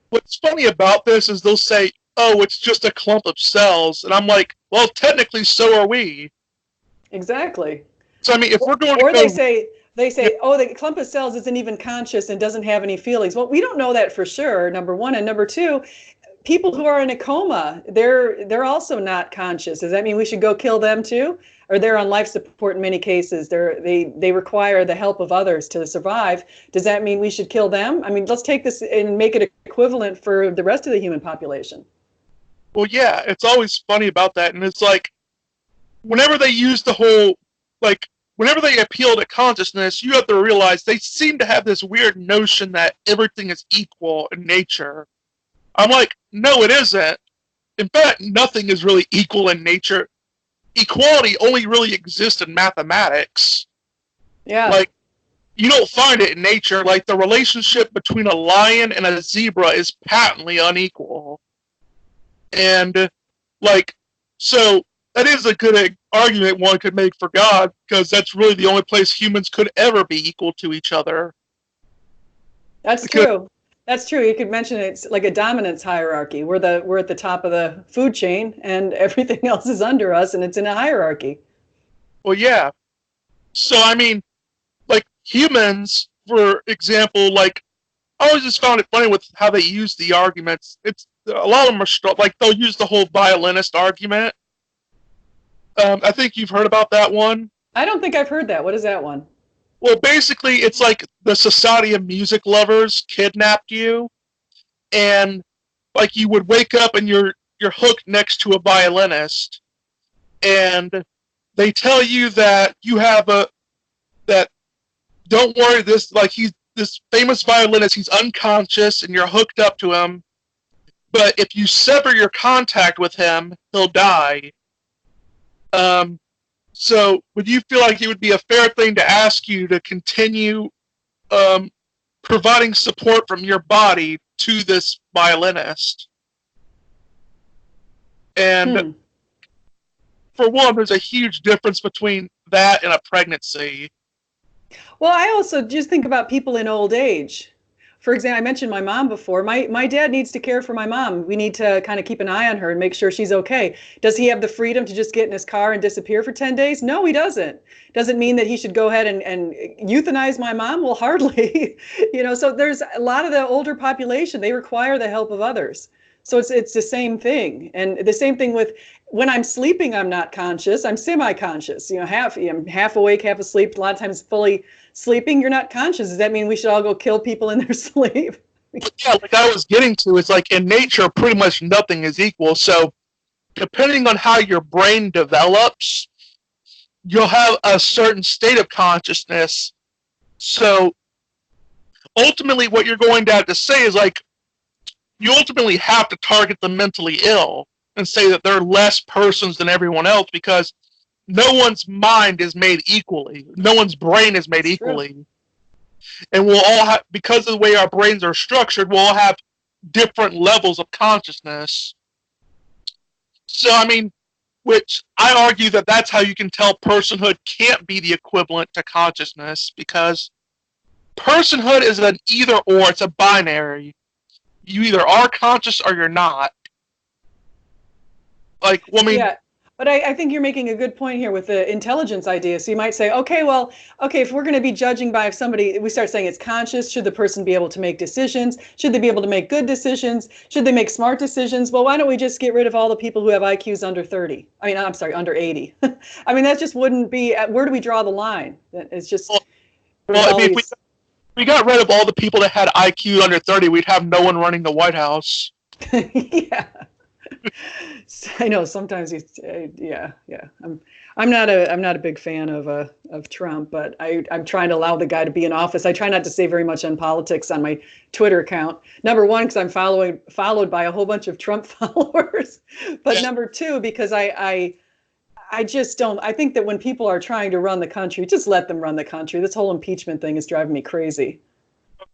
What's funny about this is they'll say, oh, it's just a clump of cells. And I'm like, well, technically, so are we. Exactly. So, I mean, if we're going or they say, oh, the clump of cells isn't even conscious and doesn't have any feelings. Well, we don't know that for sure, number one. And number two, people who are in a coma, they're also not conscious. Does that mean we should go kill them too? Or they're on life support in many cases. They require the help of others to survive. Does that mean we should kill them? I mean, let's take this and make it equivalent for the rest of the human population. Well, yeah, it's always funny about that, and it's like whenever they use the whole like whenever they appeal to consciousness, you have to realize they seem to have this weird notion that everything is equal in nature. I'm like, no, it isn't. In fact, nothing is really equal in nature. Equality only really exists in mathematics. Yeah. Like, you don't find it in nature. Like, the relationship between a lion and a zebra is patently unequal. And, like, so that is a good argument one could make for God, because that's really the only place humans could ever be equal to each other. That's Because, true. That's true. You could mention it's like a dominance hierarchy. We're at the top of the food chain, and everything else is under us, and it's in a hierarchy. well, yeah. So, I mean, like, humans, for example, like, I always just found it funny with how they use the arguments. It's a lot of them are like they'll use the whole violinist argument. I think you've heard about that one. I don't think I've heard that. What is that one? Well, basically, it's like the Society of Music Lovers kidnapped you, and like you would wake up and you're hooked next to a violinist, and they tell you that you have a that don't worry, this like he's this famous violinist, he's unconscious and you're hooked up to him, but if you sever your contact with him, he'll die. Um, so would you feel like it would be a fair thing to ask you to continue um, providing support from your body to this violinist? And Hmm. for one, there's a huge difference between that and a pregnancy. Well, I also just think about people in old age. For example, I mentioned my mom before. My dad needs to care for my mom. We need to kind of keep an eye on her and make sure she's okay. Does he have the freedom to just get in his car and disappear for 10 days? No, he doesn't. Doesn't mean that he should go ahead and euthanize my mom? Well, hardly. So there's a lot of the older population, they require the help of others. So it's the same thing. And the same thing with when I'm sleeping, I'm not conscious. I'm semi-conscious. I'm half awake, half asleep. A lot of times fully sleeping, you're not conscious. Does that mean we should all go kill people in their sleep? Yeah, like I was getting to, it's like in nature, pretty much nothing is equal. So depending on how your brain develops, you'll have a certain state of consciousness. So ultimately, what you're going to have to say is like, you ultimately have to target the mentally ill and say that they're less persons than everyone else, because no one's mind is made equally. No one's brain is made That's true. equally. And we'll all have, because of the way our brains are structured, we'll all have different levels of consciousness. So, I mean, which I argue that that's how you can tell personhood can't be the equivalent to consciousness, because personhood is an either or, it's a binary. You either are conscious or you're not. Like, well, I mean, Yeah. But I think you're making a good point here with the intelligence idea. So you might say, okay, well, okay, if we're going to be judging by if somebody, we start saying it's conscious, should the person be able to make decisions? Should they be able to make good decisions? Should they make smart decisions? Well, why don't we just get rid of all the people who have IQs under 30? I mean, I'm sorry, under 80. I mean, that just wouldn't be, where do we draw the line? It's just, there's well, I all mean, if these. we got rid of all the people that had IQ under 30, we'd have no one running the White House. Yeah. I know sometimes he's yeah. I'm not a big fan of Trump, but I'm trying to allow the guy to be in office. I try not to say very much on politics on my Twitter account. Number one, because I'm followed by a whole bunch of Trump followers, but number two, because I just don't. I think that when people are trying to run the country, just let them run the country. This whole impeachment thing is driving me crazy.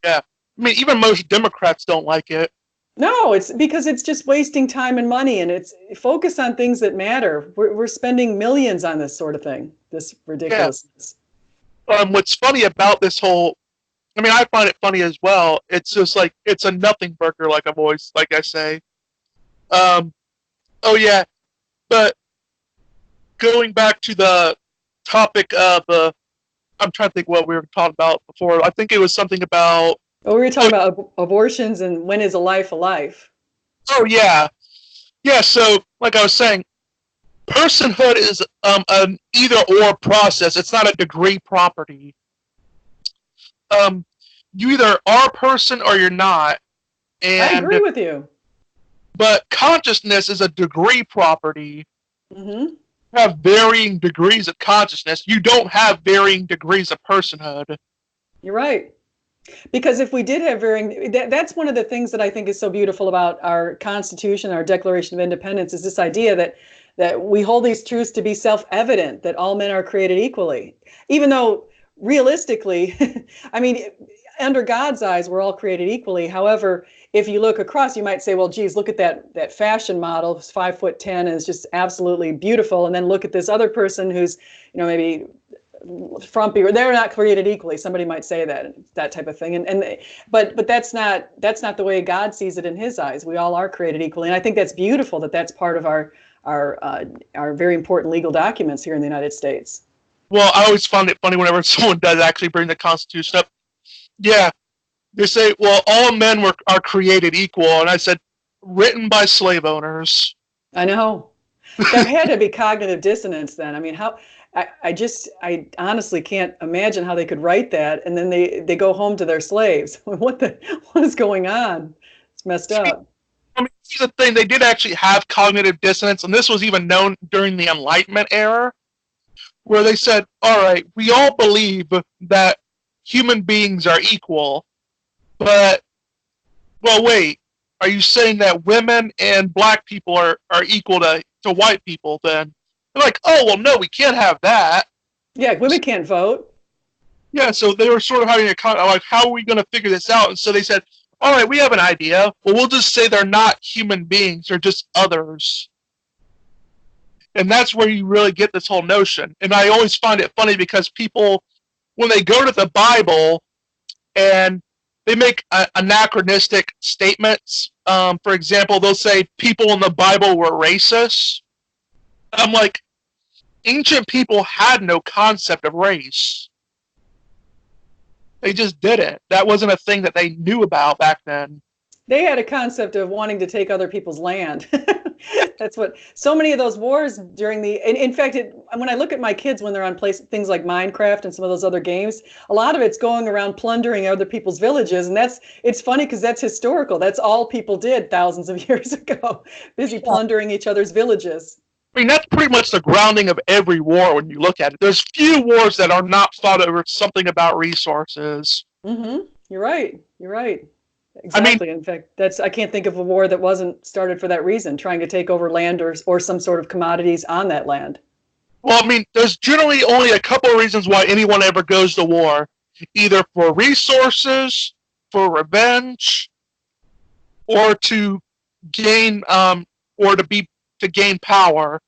Yeah. I mean, even most Democrats don't like it. No, it's because it's just wasting time and money, and it's focus on things that matter. We're spending millions on this sort of thing, this Yeah. ridiculousness. What's funny about this whole, I mean, I find it funny as well. It's just like, it's a nothing burger, like I've always, like I say. Um, oh, yeah. But going back to the topic of, I'm trying to think what we were talking about before. I think it was something about, But we were oh, talking about abortions and when is a life a life? oh yeah. Yeah, so, like I was saying, personhood is an either or process. It's not a degree property. Um, you either are a person or you're not. I And agree with you. But consciousness is a degree property. Mm-hmm. You have varying degrees of consciousness. You don't have varying degrees of personhood. You're right. Because if we did have varying, that's one of the things that I think is so beautiful about our Constitution, our Declaration of Independence, is this idea that we hold these truths to be self-evident, that all men are created equally, even though realistically, I mean, under God's eyes, we're all created equally. However, if you look across, you might say, well, geez, look at that fashion model who's 5'10" and is just absolutely beautiful, and then look at this other person who's, maybe frumpy, or they're not created equally. Somebody might say that type of thing, but that's not the way God sees it in His eyes. We all are created equally, and I think that's beautiful that that's part of our very important legal documents here in the United States. Well, I always find it funny whenever someone does actually bring the Constitution up. Yeah, they say, well, all men are created equal, and I said, written by slave owners. I know. There had to be cognitive dissonance then. I mean, how I honestly can't imagine how they could write that and then they go home to their slaves. What is going on? It's messed up. I mean, here's the thing, they did actually have cognitive dissonance, and this was even known during the Enlightenment era, where they said, all right, we all believe that human beings are equal, but, well, wait, are you saying that women and black people are equal to white people then? They're like, oh, well, no, we can't have that. Yeah, women can't vote. Yeah, so they were sort of having like, how are we going to figure this out? And so they said, all right, we have an idea. Well, we'll just say they're not human beings. They're just others. And that's where you really get this whole notion. And I always find it funny because people, when they go to the Bible and they make anachronistic statements, for example, they'll say people in the Bible were racist. I'm like, ancient people had no concept of race. They just didn't. That wasn't a thing that they knew about back then. They had a concept of wanting to take other people's land. That's what so many of those wars during the. In fact, when I look at my kids when they're on things like Minecraft and some of those other games, a lot of it's going around plundering other people's villages, and it's funny because that's historical. That's all people did thousands of years ago, busy plundering each other's villages. I mean, that's pretty much the grounding of every war when you look at it. There's few wars that are not fought over something about resources. Mm-hmm. You're right. You're right. Exactly. I mean, in fact, I can't think of a war that wasn't started for that reason, trying to take over land or some sort of commodities on that land. Well, I mean, there's generally only a couple of reasons why anyone ever goes to war. Either for resources, for revenge, or to gain to gain power.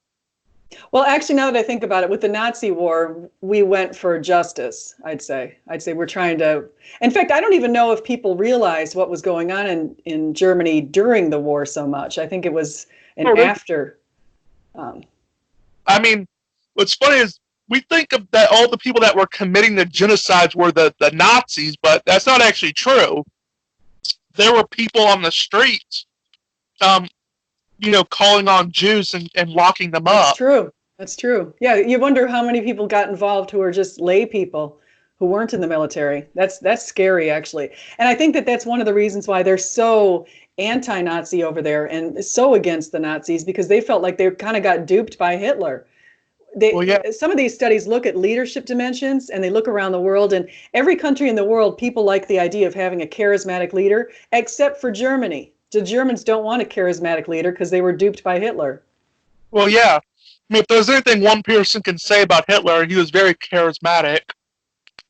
Well, actually, now that I think about it, with the Nazi war, we went for justice, I'd say. We're trying to. In fact, I don't even know if people realized what was going on in Germany during the war so much. I think it was after. I mean, what's funny is we think of that all the people that were committing the genocides were the Nazis, but that's not actually true. There were people on the streets calling on Jews and locking them up. That's true. That's true. Yeah, you wonder how many people got involved who are just lay people who weren't in the military. That's scary, actually. And I think that's one of the reasons why they're so anti-Nazi over there and so against the Nazis, because they felt like they kind of got duped by Hitler. Some of these studies look at leadership dimensions, and they look around the world, and every country in the world, people like the idea of having a charismatic leader, except for Germany. The Germans don't want a charismatic leader because they were duped by Hitler. Well, yeah. I mean, if there's anything one person can say about Hitler, he was very charismatic.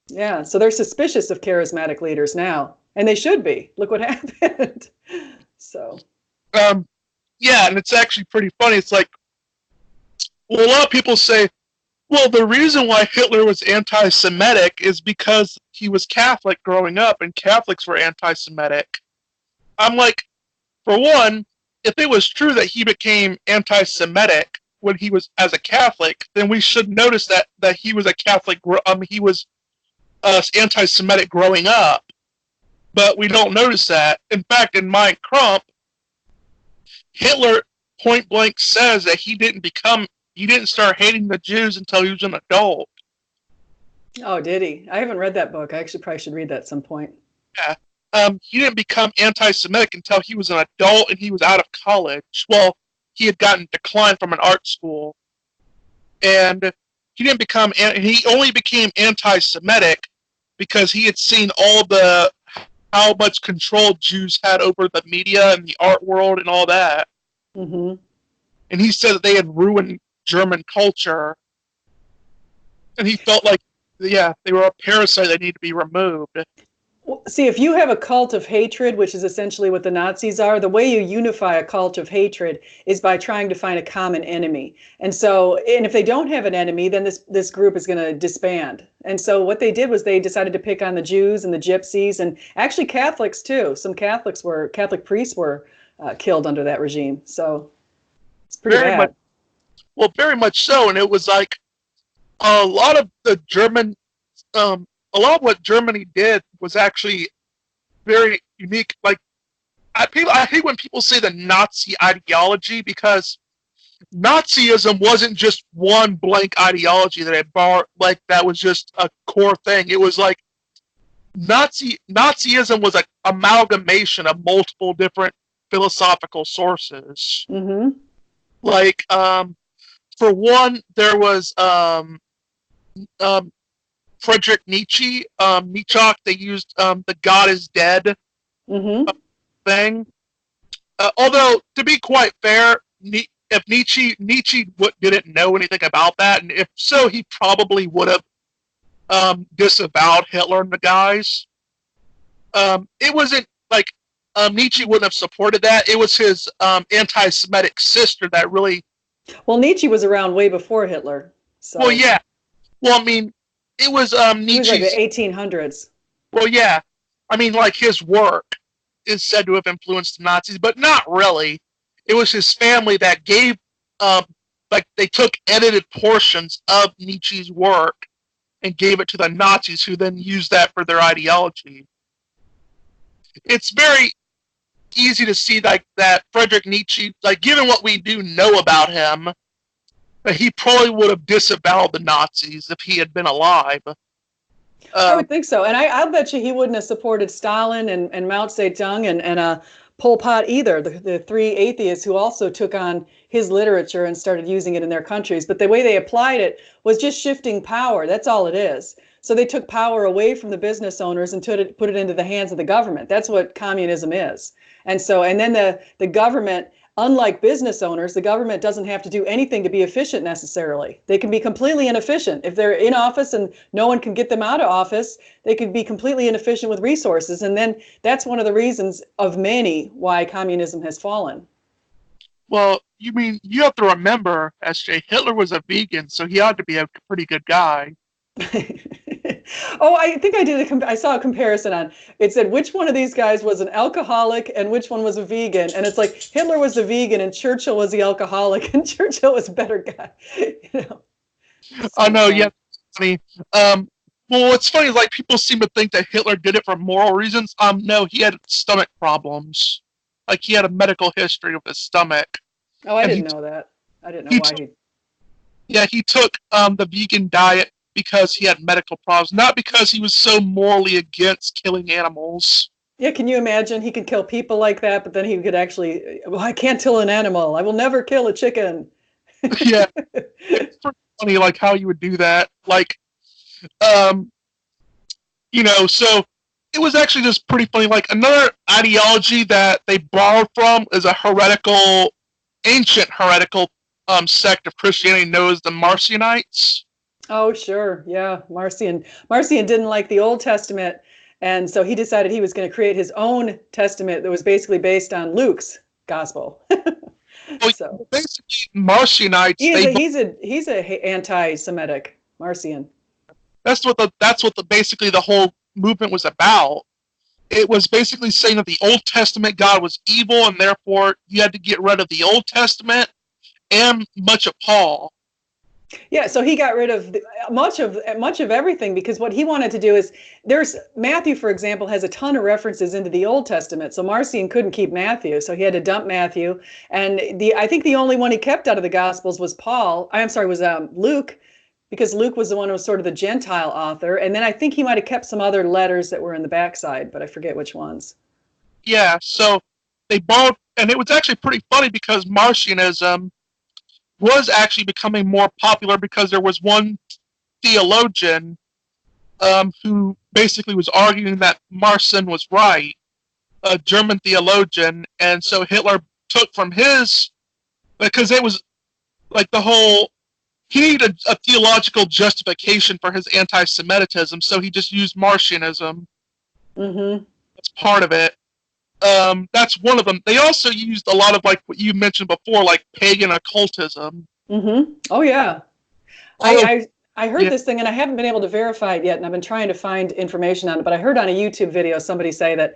Yeah, so they're suspicious of charismatic leaders now, and they should be. Look what happened. So. Yeah, and it's actually pretty funny. It's like, well, a lot of people say, well, the reason why Hitler was anti-Semitic is because he was Catholic growing up, and Catholics were anti-Semitic. I'm like, for one, if it was true that he became anti-Semitic when he was as a Catholic, then we should notice that he was a Catholic. He was anti-Semitic growing up, but we don't notice that. In fact, in Mein Kampf, Hitler point blank says that he didn't start hating the Jews until he was an adult. Oh, did he? I haven't read that book. I actually probably should read that at some point. Yeah. he didn't become anti-Semitic until he was an adult and he was out of college. Well, he had gotten declined from an art school, and he only became anti-Semitic because he had seen all the how much control Jews had over the media and the art world and all that. Mm-hmm. And he said that they had ruined German culture, and he felt like, yeah, they were a parasite that needed to be removed. See, if you have a cult of hatred, which is essentially what the Nazis are, the way you unify a cult of hatred is by trying to find a common enemy. And if they don't have an enemy, then this group is going to disband. And so what they did was they decided to pick on the Jews and the Gypsies, and actually Catholics too. Some Catholic priests were killed under that regime. So it's pretty bad. Very much so. And it was like a lot of the German, a lot of what Germany did was actually very unique. Like, I hate when people say the Nazi ideology, because Nazism wasn't just one blank ideology that was just a core thing. It was like Nazism was an amalgamation of multiple different philosophical sources. Mm-hmm. Like, for one, there was Friedrich Nietzsche. They used the God is dead thing. Although, to be quite fair, if Nietzsche didn't know anything about that, and if so, he probably would have disavowed Hitler and the guys. It wasn't like Nietzsche wouldn't have supported that. It was his anti-Semitic sister that really. Well, Nietzsche was around way before Hitler. So. Well, yeah. Well, I mean, it was Nietzsche's. He was like the 1800s. Well, yeah. I mean, like, his work is said to have influenced the Nazis, but not really. It was his family that gave, they took edited portions of Nietzsche's work and gave it to the Nazis, who then used that for their ideology. It's very easy to see that Friedrich Nietzsche, given what we do know about him, that he probably would have disavowed the Nazis if he had been alive. I would think so. And I'll bet you he wouldn't have supported Stalin and Mao Zedong and Pol Pot either, the three atheists who also took on his literature and started using it in their countries. But the way they applied it was just shifting power. That's all it is. So they took power away from the business owners and put it into the hands of the government. That's what communism is. And then the government, unlike business owners, the government doesn't have to do anything to be efficient necessarily. They can be completely inefficient. If they're in office and no one can get them out of office, they could be completely inefficient with resources. And then that's one of the reasons of many why communism has fallen. Well, you have to remember, SJ, Hitler was a vegan, so he ought to be a pretty good guy. Oh, I think I saw a comparison on, it said which one of these guys was an alcoholic and which one was a vegan. And it's like Hitler was the vegan and Churchill was the alcoholic, and Churchill was a better guy. I know, yeah. Funny. Well, what's funny is people seem to think that Hitler did it for moral reasons. No, he had stomach problems. He had a medical history with his stomach. Oh, I didn't know that. I didn't know why Yeah, he took the vegan diet because he had medical problems, not because he was so morally against killing animals. Yeah, can you imagine? He could kill people like that, but then he could actually, I can't kill an animal. I will never kill a chicken. Yeah. It's pretty funny, how you would do that. So it was actually just pretty funny. Another ideology that they borrowed from is a ancient heretical sect of Christianity known as the Marcionites. Oh, sure. Yeah. Marcion didn't like the Old Testament. And so he decided he was going to create his own testament that was basically based on Luke's gospel. So basically, Marcionites. He's a anti-Semitic Marcion. That's what basically the whole movement was about. It was basically saying that the Old Testament God was evil, and therefore you had to get rid of the Old Testament and much of Paul. Yeah, so he got rid of much of everything, because what he wanted to do is, there's Matthew, for example, has a ton of references into the Old Testament. So Marcion couldn't keep Matthew, so he had to dump Matthew. And I think the only one he kept out of the Gospels was Luke. because Luke was the one who was sort of the Gentile author, and then I think he might have kept some other letters that were in the backside, but I forget which ones. Yeah, so they borrowed, and it was actually pretty funny because Marcionism was actually becoming more popular because there was one theologian who basically was arguing that Marcion was right, a German theologian, and so Hitler took from his, because it was like the whole, he needed a theological justification for his anti-Semitism, so he just used Marcionism. Mm-hmm. That's part of it. That's one of them. They also used a lot of like what you mentioned before, like pagan occultism. Mm-hmm. Oh yeah. Although, I heard yeah, this thing and I haven't been able to verify it yet, and I've been trying to find information on it. But I heard on a YouTube video somebody say that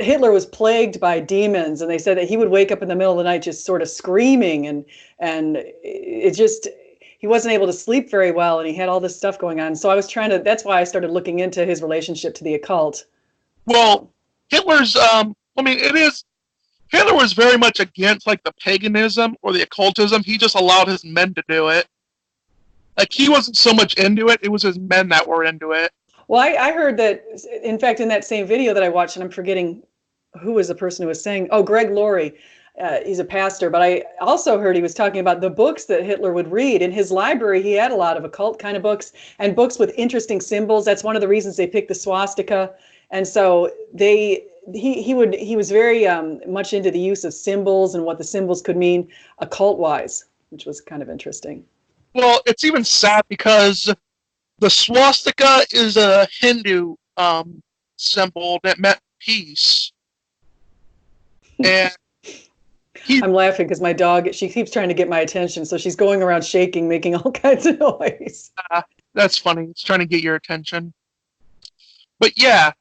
Hitler was plagued by demons, and they said that he would wake up in the middle of the night just sort of screaming, and it just he wasn't able to sleep very well, and he had all this stuff going on. So I was trying to. That's why I started looking into his relationship to the occult. well, So Hitler's. I mean, it is. Hitler was very much against like the paganism or the occultism. He just allowed his men to do it. Like he wasn't so much into it; it was his men that were into it. well, I heard that, in fact, in that same video that I watched, and I'm forgetting who was the person who was saying, oh, Greg Laurie. He's a pastor, but I also heard he was talking about the books that Hitler would read. In his library, he had a lot of occult kind of books and books with interesting symbols. That's one of the reasons they picked the swastika. And so he was very much into the use of symbols and what the symbols could mean occult wise, which was kind of interesting. Well, it's even sad because the swastika is a Hindu symbol that meant peace, and he. I'm laughing because my dog, she keeps trying to get my attention, so she's going around shaking, making all kinds of noise. That's funny. It's trying to get your attention. But yeah,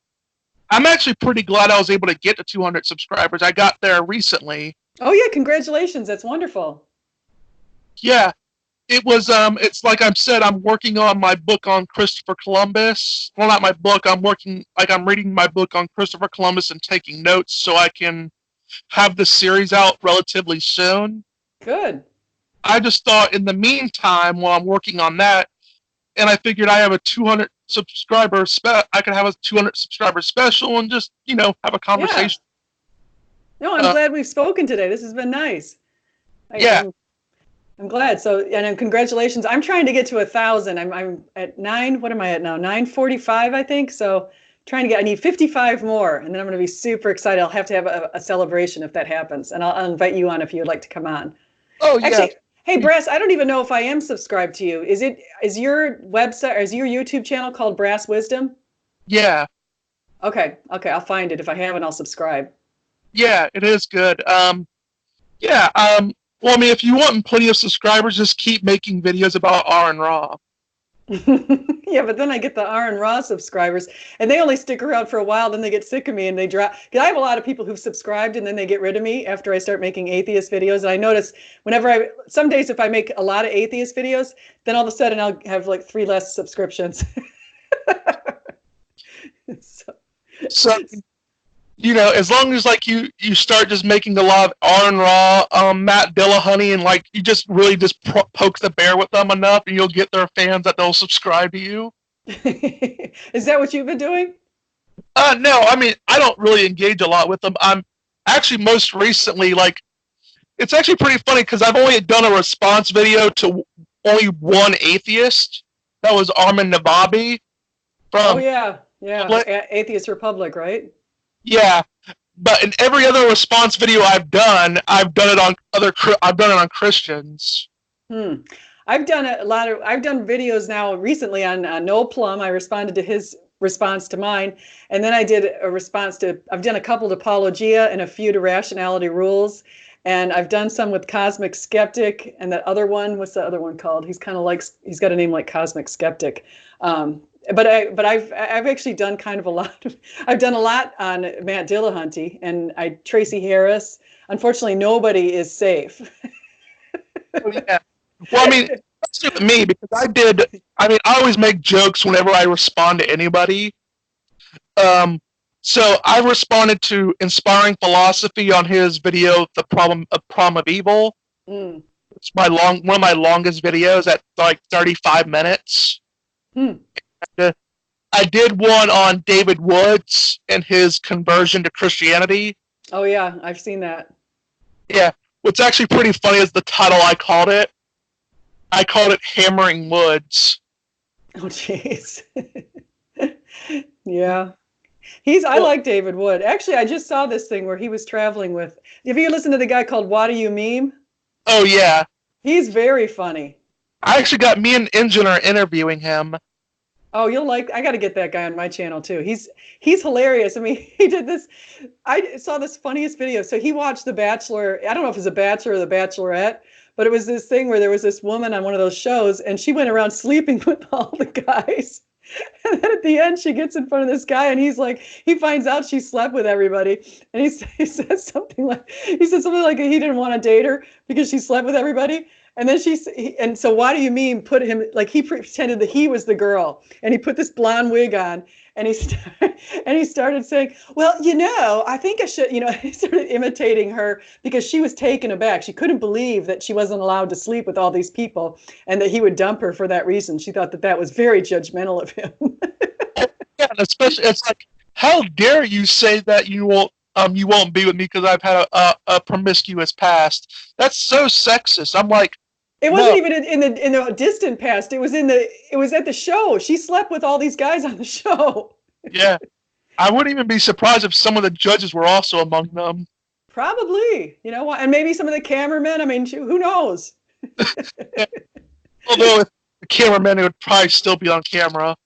I'm actually pretty glad I was able to get to 200 subscribers. I got there recently. Oh yeah, congratulations! That's wonderful. Yeah, it was. It's like I've said. I'm working on my book on Christopher Columbus. Well, not my book. I'm reading my book on Christopher Columbus and taking notes so I can have the series out relatively soon. Good. I just thought in the meantime, while I'm working on that, and I figured I have a 200 I could have a 200 subscriber special and just have a Yeah. conversation. No, I'm glad we've spoken today. This has been nice. Yeah. I'm glad. So, and congratulations. I'm trying to get to 1,000. I'm at 9. What am I at now? 945, I think. So, I need 55 more, and then I'm going to be super excited. I'll have to have a celebration if that happens, and I'll invite you on if you'd like to come on. Oh yeah. Actually, hey, Brass, I don't even know if I am subscribed to you. Is your website, or is your YouTube channel called Brass Wisdom? Yeah. Okay, I'll find it. If I haven't, I'll subscribe. Yeah, it is good. Yeah. Well, I mean, if you want plenty of subscribers, just keep making videos about R and Raw. Yeah, but then I get the R and Raw subscribers, and they only stick around for a while. Then they get sick of me and they drop. Because I have a lot of people who've subscribed and then they get rid of me after I start making atheist videos. And I notice some days if I make a lot of atheist videos, then all of a sudden I'll have like 3 less subscriptions. So as long as like you start just making a lot of R and Raw, Matt Dillahunty, and like you just really just poke the bear with them enough, and you'll get their fans that they'll subscribe to you. Is that what you've been doing? No, I mean I don't really engage a lot with them. I'm actually most recently it's actually pretty funny because I've only done a response video to only one atheist. That was Armin Navabi from. Oh yeah, Atheist Republic, right? Yeah, but in every other response video I've done it on Christians. I've done videos now recently on Noel Plum. I responded to his response to mine, and then I've done a couple to Apologia and a few to Rationality Rules, and I've done some with Cosmic Skeptic and that other one. What's the other one called? He's got a name like Cosmic Skeptic. But I've actually done kind of a lot. I've done a lot on Matt Dillahunty and Tracy Harris. Unfortunately, nobody is safe. Oh, yeah. Well, I mean, that's with me because I always make jokes whenever I respond to anybody. So I responded to Inspiring Philosophy on his video, The Problem of Evil. It's one of my longest videos at like 35 minutes. Hmm. I did one on David Woods and his conversion to Christianity. Oh yeah, I've seen that. Yeah, what's actually pretty funny is the title I called it. I called it Hammering Woods. Oh jeez. Yeah. I Well, like David Wood. Actually, I just saw this thing where he was traveling with. Have you listened to the guy called What Do You Meme? oh yeah, He's very funny. I actually got me and Engine are interviewing him. Oh, you'll like. I got to get that guy on my channel too. He's hilarious. I mean, he did this. I saw this funniest video. So he watched The Bachelor. I don't know if it's a Bachelor or The Bachelorette, but it was this thing where there was this woman on one of those shows, and she went around sleeping with all the guys. And then at the end, she gets in front of this guy, and he's like, he finds out she slept with everybody, and he says something like, he he didn't want to date her because she slept with everybody. And then and so What Do You Mean put him, like, he pretended that he was the girl, and he put this blonde wig on, and he started saying, well, I think I should, he started imitating her because she was taken aback. She couldn't believe that she wasn't allowed to sleep with all these people and that he would dump her for that reason. She thought that that was very judgmental of him. Yeah, and especially it's like, how dare you say that you won't be with me because I've had a promiscuous past. That's so sexist. I'm like, It wasn't no, even in the distant past. It was at the show. She slept with all these guys on the show. yeah, I wouldn't even be surprised if some of the judges were also among them. Probably, and maybe some of the cameramen. I mean, who knows? Yeah. Although if the cameraman would probably still be on camera.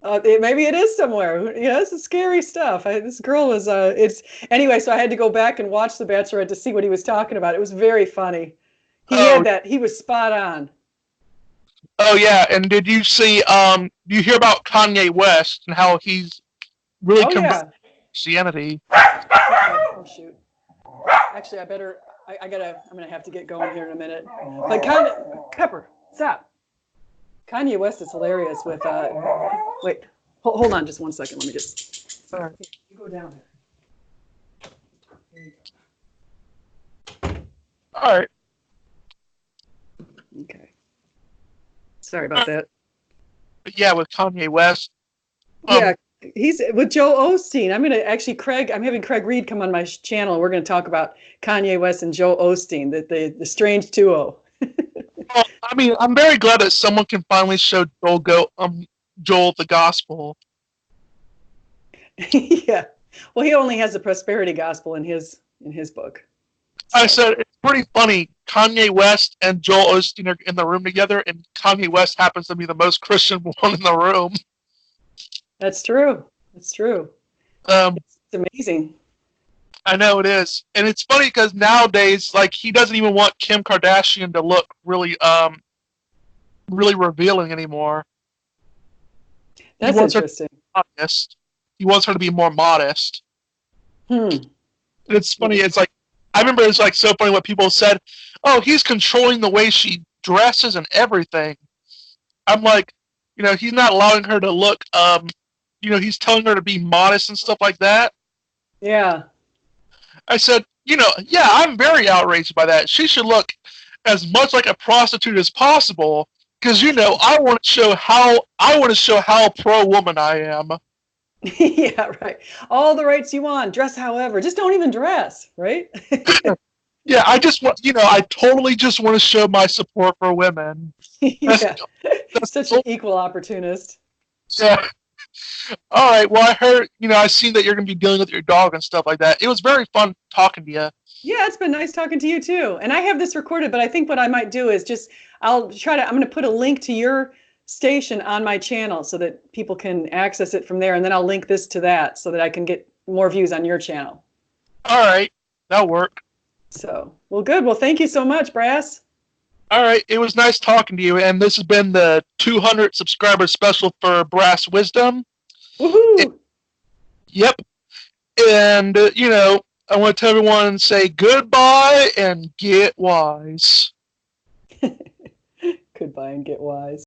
Maybe it is somewhere. This is scary stuff. This girl was. It's anyway. So I had to go back and watch The Bachelorette to see what he was talking about. It was very funny. He Oh, had that. He was spot on. oh yeah. And did you see? Do you hear about Kanye West and how he's really Oh converted yeah. Christianity? Oh shoot. Actually, I better. I'm gonna have to get going here in a minute. But Pepper, stop. Kanye West is hilarious with. Wait, hold on just one second. Let me just. Sorry. You go down there. All right. Okay. Sorry about that. But yeah, with Kanye West. Yeah, he's with Joe Osteen. I'm having Craig Reed come on my channel. We're going to talk about Kanye West and Joe Osteen, the strange duo. Well, I mean, I'm very glad that someone can finally show Joel the gospel. Yeah. Well, he only has the prosperity gospel in his book. So. I said it's pretty funny. Kanye West and Joel Osteen are in the room together, and Kanye West happens to be the most Christian one in the room. That's true. That's true. It's amazing. I know it is, and it's funny because nowadays, like, he doesn't even want Kim Kardashian to look really revealing anymore. That's interesting. He wants her to be more modest. Hmm. And it's funny. It's like I remember it's like so funny what people said. Oh, he's controlling the way she dresses and everything. I'm like, he's not allowing her to look. He's telling her to be modest and stuff like that. Yeah. I said, yeah, I'm very outraged by that. She should look as much like a prostitute as possible because I want to show how pro woman I am. Yeah, right. All the rights you want. Dress however. Just don't even dress, right? Yeah, I just want, I totally just want to show my support for women. Yeah. Such an equal opportunist. Yeah. All right. Well, I heard, I seen that you're going to be dealing with your dog and stuff like that. It was very fun talking to you. Yeah, it's been nice talking to you too. And I have this recorded, but I think what I might do is I'm going to put a link to your station on my channel so that people can access it from there. And then I'll link this to that so that I can get more views on your channel. All right. That'll work. So, well, good. Well, thank you so much, Brass. All right. It was nice talking to you. And this has been the 200 subscriber special for Brass Wisdom. Woohoo! Yep. And, I want to tell everyone, say goodbye and get wise. Goodbye and get wise.